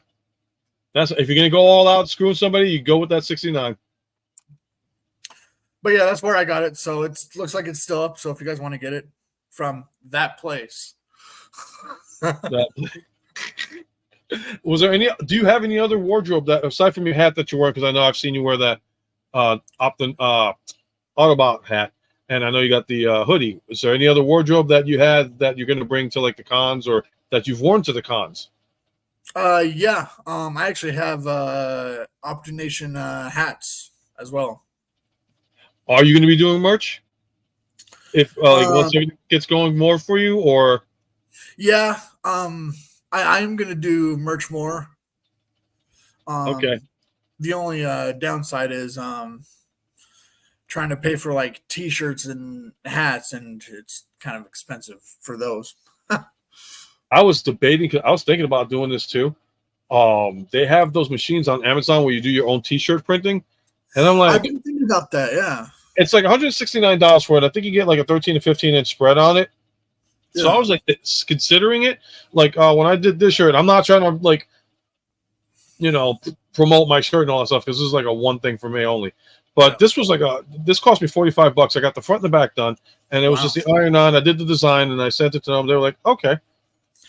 That's if you're gonna go all out screwing somebody, you go with that 69. But yeah, that's where I got it. So it looks like it's still up. So if you guys want to get it from that place. Was there any? Do you have any other wardrobe that aside from your hat that you're wearing? Because I know I've seen you wear that Autobot hat, and I know you got the hoodie. Is there any other wardrobe that you had that you're going to bring to like the cons or that you've worn to the cons? Yeah. I actually have Optination hats as well. Are you going to be doing merch? If once everything gets going more for you, or yeah, I am gonna do merch more. Okay. The only downside is trying to pay for like t-shirts and hats, and it's kind of expensive for those. I was debating. I was thinking about doing this too. They have those machines on Amazon where you do your own T-shirt printing, and I'm like, I've been thinking about that. Yeah, it's like $169 for it. I think you get like a 13 to 15 inch spread on it. So I was like considering it. Like when I did this shirt, I'm not trying to like, promote my shirt and all that stuff because this is like a one thing for me only. But this was like this cost me $45. I got the front and the back done, and it was just the iron on. I did the design and I sent it to them. They were like, okay.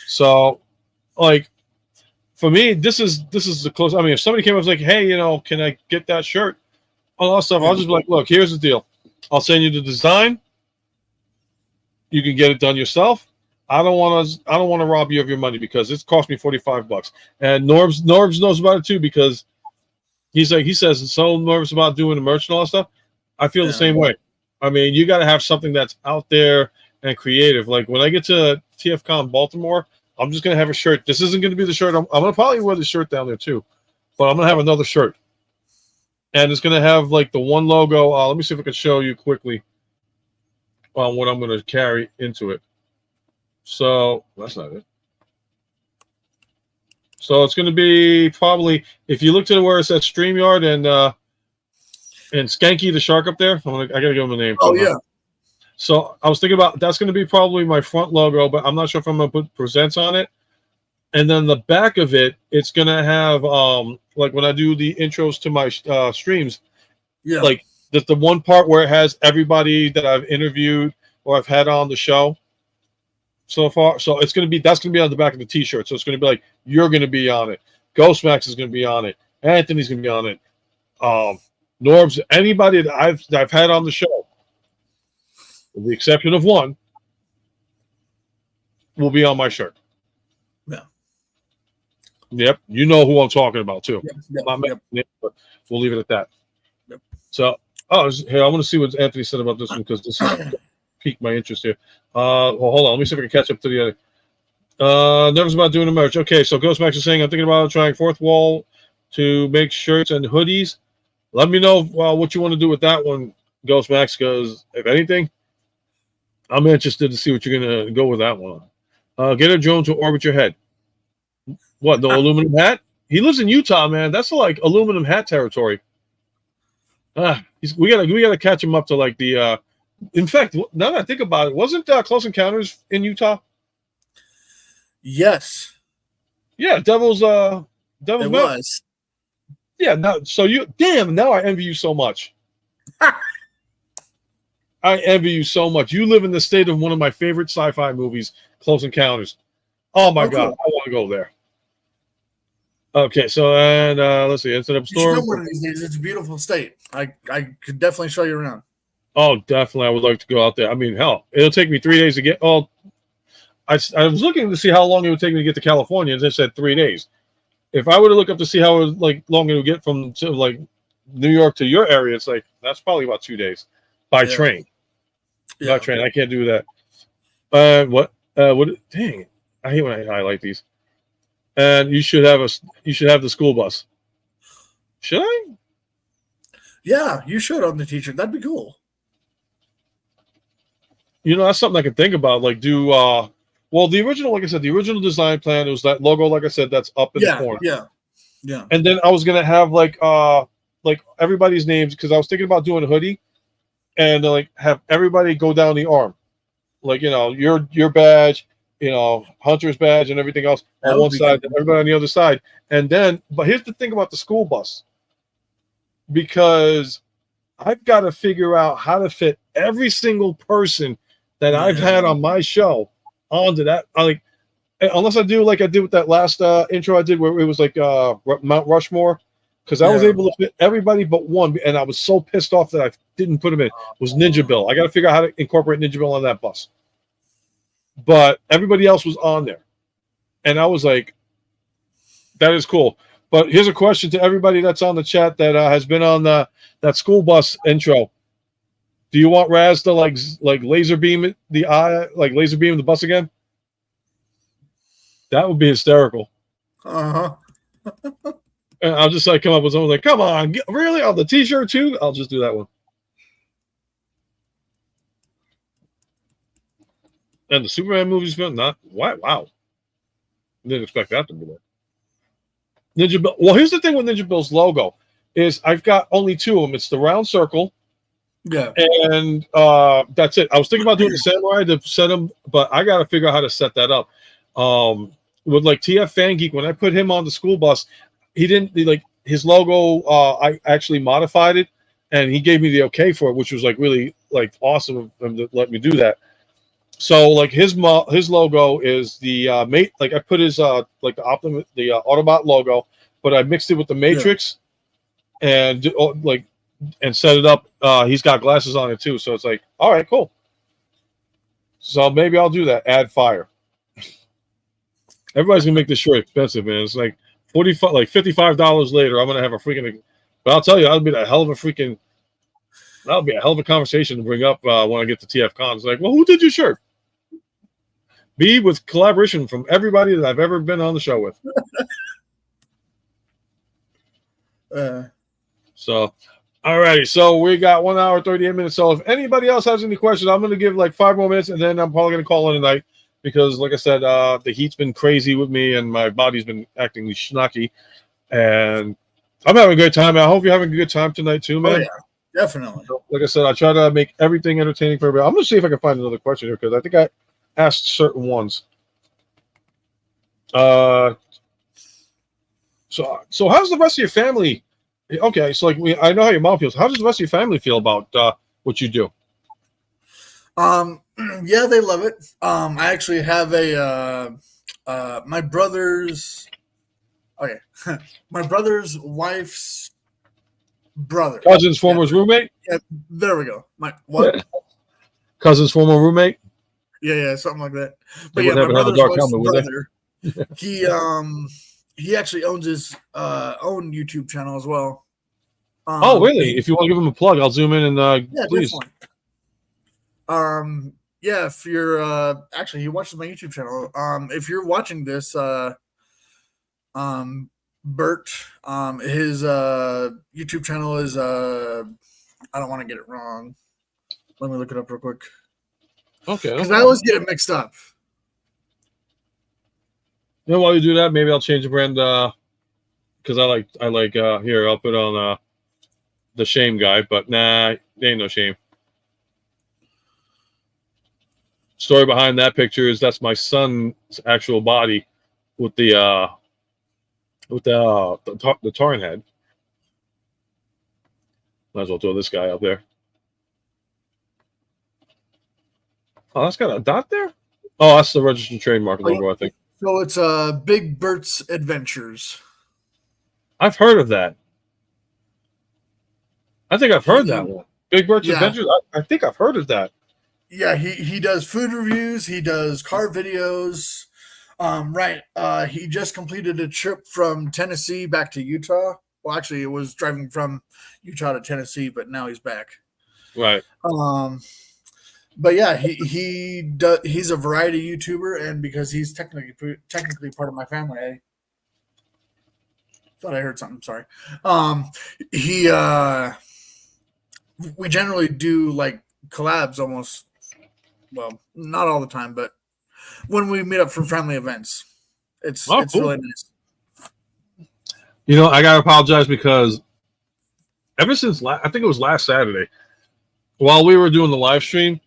So, like, for me, this is the close. I mean, if somebody came up and was like, hey, can I get that shirt? All that stuff. I'll just be like, look, here's the deal. I'll send you the design. You can get it done yourself. I don't want to rob you of your money because it's cost me $45. And Norbs knows about it too because he says he's so nervous about doing the merch and all that stuff. I feel the same way. I mean, you got to have something that's out there and creative. Like when I get to TFCon Baltimore, I'm just gonna have a shirt. This isn't gonna be the shirt. I'm gonna probably wear the shirt down there too, but I'm gonna have another shirt, and it's gonna have like the one logo. Let me see if I can show you quickly on what I'm gonna carry into it. So that's not it. So it's gonna be probably if you look to where it says StreamYard and Skanky the shark up there. I gotta give him a name. Oh yeah. So I was thinking about that's going to be probably my front logo, but I'm not sure if I'm going to put presents on it. And then the back of it, it's going to have like when I do the intros to my streams, like the one part where it has everybody that I've interviewed or I've had on the show so far. So that's going to be on the back of the T-shirt. So it's going to be like you're going to be on it. Ghostmax is going to be on it. Anthony's going to be on it. Norbs, anybody that I've had on the show, with the exception of one, will be on my shirt. Yeah. Yep. You know who I'm talking about, too. Yep. But we'll leave it at that. Yep. So, hey, I want to see what Anthony said about this one because this piqued my interest here. Well, hold on. Let me see if I can catch up to the other. Nervous about doing the merch. Okay, so Ghostmax is saying, I'm thinking about trying fourth wall to make shirts and hoodies. Let me know what you want to do with that one, Ghost Max, because if anything, I'm interested to see what you're going to go with that one. Get a drone to orbit your head. What, the aluminum hat? He lives in Utah, man. That's like aluminum hat territory. We gotta catch him up to like the. In fact, now that I think about it, wasn't Close Encounters in Utah? Yes. Yeah, Devil's It Mountain. was. Yeah, now I envy you so much. I envy you so much. You live in the state of one of my favorite sci-fi movies, Close Encounters. Oh my God, cool. I want to go there. Okay, so and let's see, Internet Store. You should know one of these days. It's a beautiful state. I could definitely show you around. Oh, definitely, I would like to go out there. I mean, hell, it'll take me 3 days to get. Oh, I was looking to see how long it would take me to get to California, and they said 3 days. If I were to look up to see how long it would get from New York to your area, it's like that's probably about 2 days by train. Yeah. By train, I can't do that. What? Dang! I hate when I highlight these. And you should have the school bus. Should I? Yeah, you should on the t-shirt. That'd be cool. That's something I can think about. Like do well, the original, like I said, the original design plan, it was that logo, like I said, that's up in the corner. Yeah. And then I was gonna have like everybody's names, because I was thinking about doing a hoodie and have everybody go down the arm. Like, your badge, Hunter's badge and everything else on one side, and everybody on the other side. And then, but here's the thing about the school bus, because I've got to figure out how to fit every single person that I've had on my show onto that. Unless I do like I did with that last intro I did, where it was like Mount Rushmore, because I was able to fit everybody but one, and I was so pissed off that I didn't put him in. Was Ninja Bill. I got to figure out how to incorporate Ninja Bill on that bus. But everybody else was on there, and I was like, that is cool. But here's a question to everybody that's on the chat that has been on that school bus intro. Do you want Raz to like laser beam laser beam the bus again? That would be hysterical. Uh-huh. And I'll just come up with something like, come on, really? On the t-shirt too? I'll just do that one. And the Superman movie's been not wow. Didn't expect that to be there. Ninja Bill. Well, here's the thing with Ninja Bill's logo is I've got only two of them. It's the round circle. Yeah. And that's it. I was thinking about doing the samurai to set them, but I got to figure out how to set that up. With TF Fan Geek, when I put him on the school bus, he didn't his logo. I actually modified it, and he gave me the okay for it, which was really awesome of him to let me do that. So his logo is the mate. I put his the Autobot logo, but I mixed it with the Matrix, and and set it up. He's got glasses on it too, so it's all right, cool. So maybe I'll do that. Add fire. Everybody's gonna make this shirt expensive, man. It's $55 later. I'm gonna have a freaking. But I'll tell you, that'll be a hell of a conversation to bring up when I get to TF Con. It's well, who did your shirt? Me, with collaboration from everybody that I've ever been on the show with. So, alrighty. So we got 1 hour 38 minutes. So if anybody else has any questions, I'm gonna give 5 more minutes, and then I'm probably gonna call it a night. Because, like I said, the heat's been crazy with me, and my body's been acting schnocky. And I'm having a great time. I hope you're having a good time tonight, too, man. Oh, yeah, definitely. Like I said, I try to make everything entertaining for everybody. I'm going to see if I can find another question here, because I think I asked certain ones. So how's the rest of your family? Okay, so I know how your mom feels. How does the rest of your family feel about what you do? Yeah, they love it. I actually have my brother's my brother's wife's brother. Cousin's former roommate? Yeah, there we go. My what? Cousin's former roommate? Yeah, something like that. But yeah, my brother's dark wife's helmet, brother. He actually owns his own YouTube channel as well. Oh, really? If you want to give him a plug, I'll zoom in and please. Definitely. Yeah, if you're actually he watches my YouTube channel. If you're watching this, Bert. His YouTube channel is I don't want to get it wrong. Let me look it up real quick. Okay. Because I always get it mixed up. You know, while you do that, maybe I'll change the brand because I like here, I'll put on the shame guy, but nah, there ain't no shame. Story behind that picture is that's my son's actual body with the tarn head. Might as well throw this guy up there. Oh, that's got a dot there? Oh, that's the registered trademark logo, I think. So it's Big Bert's Adventures. I've heard of that. I think I've heard that one. Big Bert's Adventures? I think I've heard of that. Yeah, he does food reviews. He does car videos. Right. He just completed a trip from Tennessee back to Utah. Well, actually, it was driving from Utah to Tennessee, but now he's back. Right. But yeah, he's a variety YouTuber, and because he's technically part of my family, I thought I heard something. Sorry. We generally do like collabs almost. Well, not all the time, but when we meet up for family events, it's cool. really nice. You know, I gotta apologize because ever since I think it was last Saturday, while we were doing the live stream,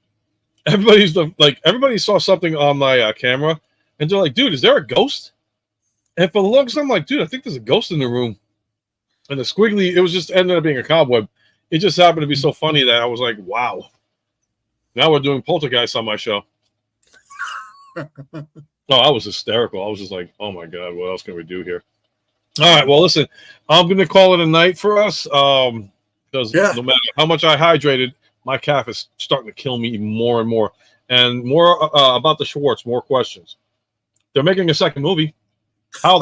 everybody saw something on my camera, and they're like, "Dude, is there a ghost?" And for the longest, I'm like, "Dude, I think there's a ghost in the room." And the squiggly, it was just ended up being a cobweb. It just happened to be so funny that I was like, "Wow." Now we're doing poltergeist on my show. Oh, I was hysterical. I was just like, "Oh my god, what else can we do here?" All right, well, listen, I'm going to call it a night for us because no matter how much I hydrated, my calf is starting to kill me even more and more. And more about the Schwartz, more questions. They're making a second movie. I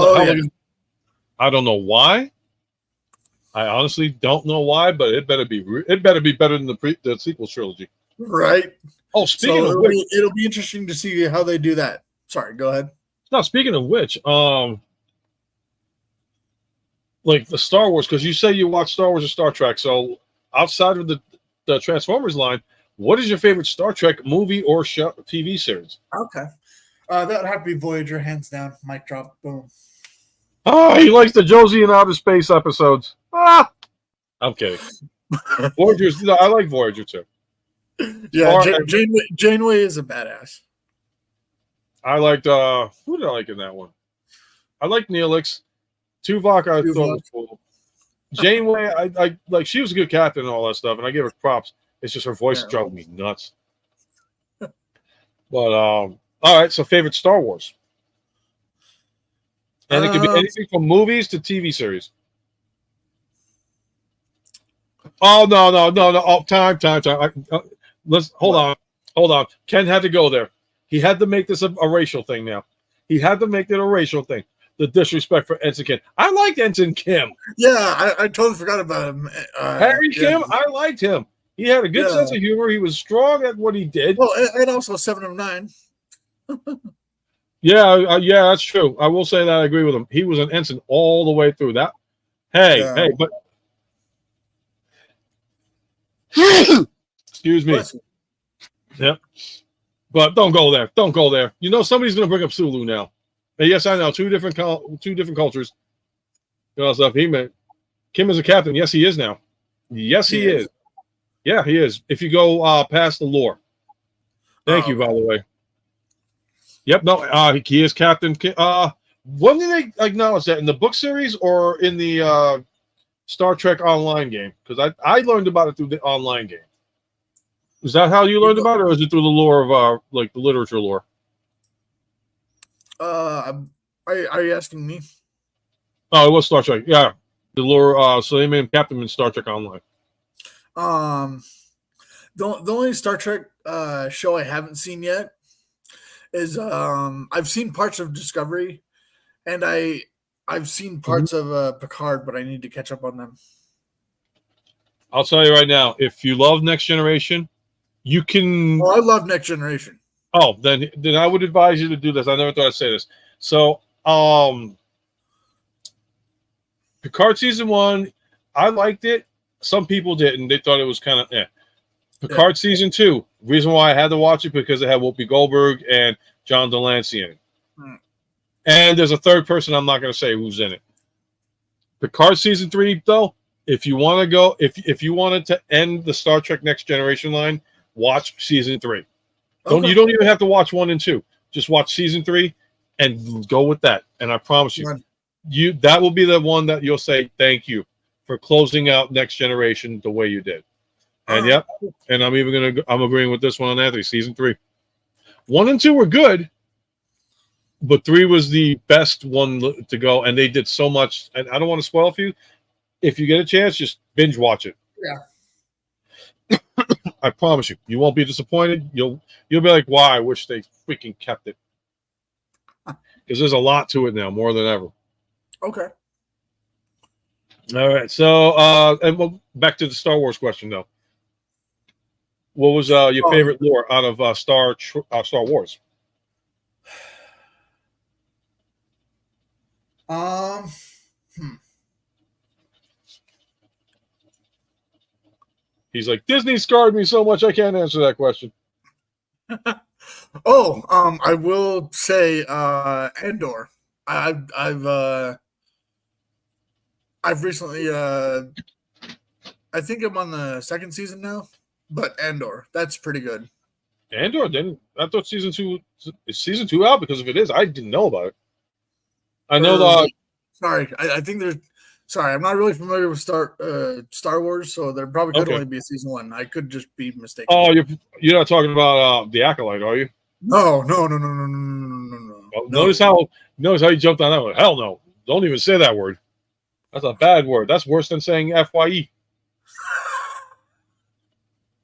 don't know why. I honestly don't know why, but it better be better than the sequel trilogy. Right. Oh, speaking of which, it'll be interesting to see how they do that. Sorry, go ahead. Now, speaking of which, like the Star Wars, because you say you watch Star Wars or Star Trek. So outside of the Transformers line, what is your favorite Star Trek movie or show, TV series? Okay. That would have to be Voyager, hands down. Mic drop, boom. Oh, he likes the Josie and Outer Space episodes. Ah, I'm kidding. Voyager's, I like Voyager too. Yeah, Janeway is a badass. I liked who did I like in that one? I liked Neelix. Tuvok I thought was cool. Janeway, I like, she was a good captain and all that stuff, and I give her props. It's just her voice drove me nuts. But all right, so favorite Star Wars. And it could be anything from movies to TV series. Oh no. Oh, time. Let's hold on. Ken had to go there. He had to make this a racial thing now. He had to make it a racial thing. The disrespect for Ensign Kim. I liked Ensign Kim. Yeah, I totally forgot about him. Harry Kim, I liked him. He had a good sense of humor. He was strong at what he did. Well, and also 7 of 9. Yeah, that's true. I will say that I agree with him. He was an ensign all the way through that. Hey, but excuse me. Yep. But don't go there. Don't go there. You know somebody's going to bring up Sulu now. And yes, I know two different cultures. You know stuff. He meant Kim is a captain. Yes, he is now. Yes, he is. Yeah, he is. If you go past the lore. Thank you, by the way. Yep. No, he is captain. When did they acknowledge that, in the book series or in the Star Trek online game? Because I learned about it through the online game. Is that how you learned about it, or is it through the lore of like the literature lore? Are you asking me? Oh, it was Star Trek. Yeah, the lore. So they made him captain in Star Trek Online. The only Star Trek show I haven't seen yet is I've seen parts of Discovery, and I've seen parts of Picard, but I need to catch up on them. I'll tell you right now, if you love Next Generation, you can. Oh, I love Next Generation. Oh, then I would advise you to do this. I never thought I'd say this. So, Picard season 1, I liked it. Some people didn't. They thought it was kind of Picard season 2. Reason why I had to watch it because it had Whoopi Goldberg and John Delancey in it. And there's a third person I'm not going to say who's in it. Picard season 3, though, if you want to go, if you wanted to end the Star Trek Next Generation line, watch season 3. You don't even have to watch 1 and 2. Just watch season 3 and go with that. And I promise you, that will be the one that you'll say thank you for closing out Next Generation the way you did. And and I'm agreeing with this one on Anthony. Season 3, 1 and 2 were good, but 3 was the best one to go. And they did so much. And I don't want to spoil it for you. If you get a chance, just binge watch it. Yeah. I promise you, you won't be disappointed. You'll be like, "Wow, I wish they freaking kept it," because there's a lot to it now, more than ever. Okay. All right, so and back to the Star Wars question though. What was your favorite lore out of Star Wars? He's like, Disney scarred me so much I can't answer that question. I will say Andor. I've recently I think I'm on the 2nd season now, but Andor, that's pretty good. Andor, I thought season 2 is season 2 out, because if it is, I didn't know about it. I know sorry, I think there's I'm not really familiar with Star Wars, so there probably could only be a season 1. I could just be mistaken. Oh, you're not talking about the Acolyte, are you? No. Well, notice how you jumped on that one. Hell no. Don't even say that word. That's a bad word. That's worse than saying FYE.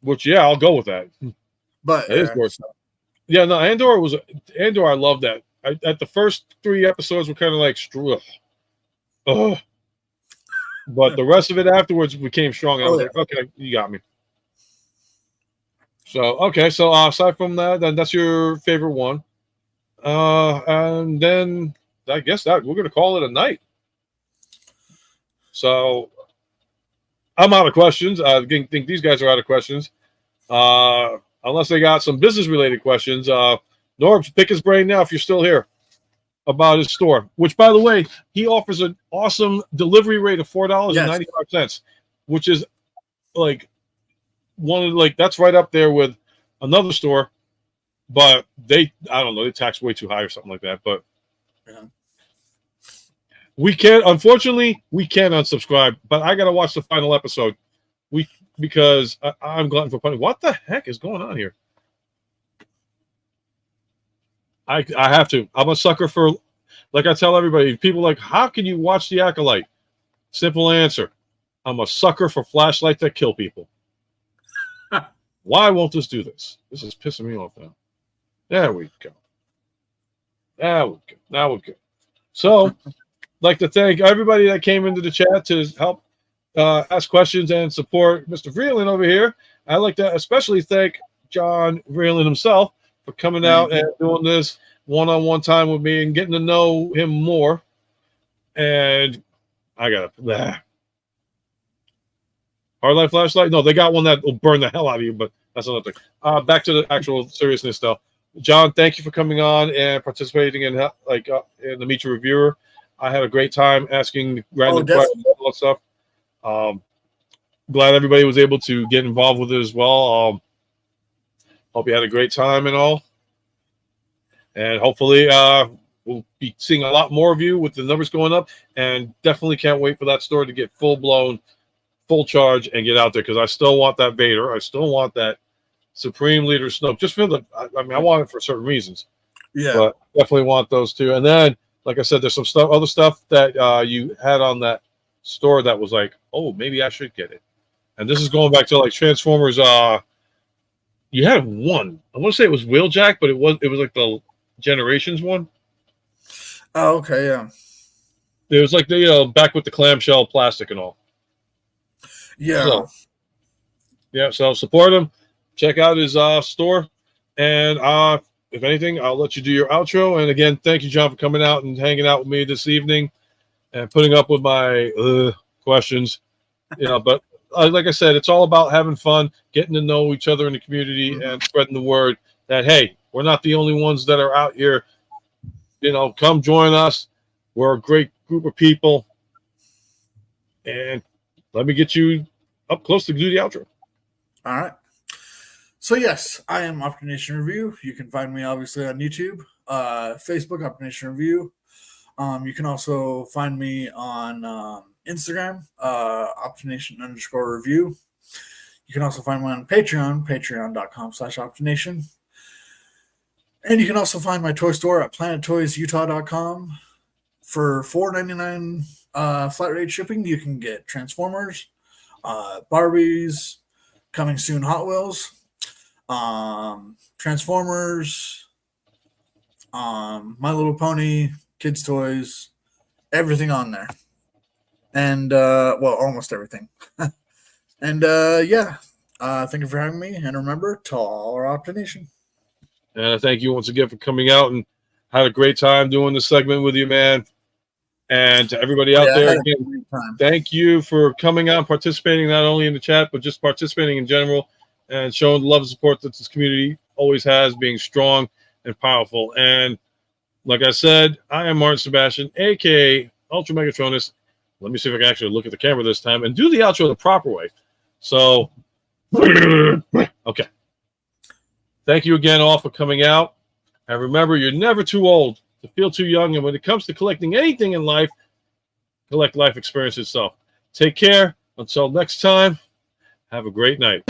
Which, I'll go with that. But it is worse. Yeah, no, Andor, I love that. At the first 3 episodes were kind of like, ugh. But the rest of it afterwards became strong. I was like, okay, you got me. So, okay. So, aside from that, then that's your favorite one. And then I guess that we're going to call it a night. So, I'm out of questions. I think these guys are out of questions. Unless they got some business-related questions. Norbs, pick his brain now if you're still here about his store, which, by the way, he offers an awesome delivery rate of $4.95, which is like that's right up there with another store, but I don't know, they tax way too high or something like that. But unfortunately, we can't unsubscribe, but I got to watch the final episode because I'm glutton for punishment. What the heck is going on here? I have to. I'm a sucker for, like I tell everybody, people like, how can you watch The Acolyte? Simple answer. I'm a sucker for flashlights that kill people. Why won't this do this? This is pissing me off now. There we go. Now we're good. So, I'd like to thank everybody that came into the chat to help ask questions and support Mr. Vreeland over here. I'd like to especially thank John Vreeland himself for coming out and doing this one-on-one time with me and getting to know him more. And I got Hard Light flashlight. No, they got one that will burn the hell out of you, but that's another thing. Back to the actual seriousness, though. John, thank you for coming on and participating in in the Meet Your Reviewer. I had a great time asking random questions and all that stuff. Glad everybody was able to get involved with it as well. Hope you had a great time and all. And hopefully we'll be seeing a lot more of you with the numbers going up. And definitely can't wait for that store to get full-blown, full charge and get out there, because I still want that Vader. I still want that Supreme Leader Snoke. Just feel I want it for certain reasons. Yeah. But definitely want those two. And then, like I said, there's some other stuff that you had on that store that was like, oh, maybe I should get it. And this is going back to like Transformers. You had one. I want to say it was Wheeljack, but it was like the Generations one. Oh, okay, yeah. It was like the back with the clamshell plastic and all. Yeah. So support him. Check out his store. And if anything, I'll let you do your outro. And again, thank you, John, for coming out and hanging out with me this evening. and putting up with my questions, but like I said, it's all about having fun, getting to know each other in the community, and spreading the word that, hey, we're not the only ones that are out here. Come join us. We're a great group of people. And let me get you up close to do the outro. All right. So, yes, I am Optination Review. You can find me, obviously, on YouTube, Facebook, Optination Review. You can also find me on Instagram, Optination_review. You can also find me on Patreon, patreon.com/Optination. And you can also find my toy store at planettoysutah.com. For $4.99 flat rate shipping, you can get Transformers, Barbies, coming soon Hot Wheels, Transformers, My Little Pony, kids' toys, everything on there. And, almost everything. And, thank you for having me. And remember, tall or Optination. And thank you once again for coming out, and had a great time doing this segment with you, man. And to everybody out there, again, thank you for coming out and participating, not only in the chat, but just participating in general and showing the love and support that this community always has, being strong and powerful. And like I said, I am Martin Sebastian, a.k.a. UltraMegatronus. Let me see if I can actually look at the camera this time and do the outro the proper way. So, okay. Thank you again all for coming out. And remember, you're never too old to feel too young. And when it comes to collecting anything in life, collect life experience itself. Take care. Until next time, have a great night.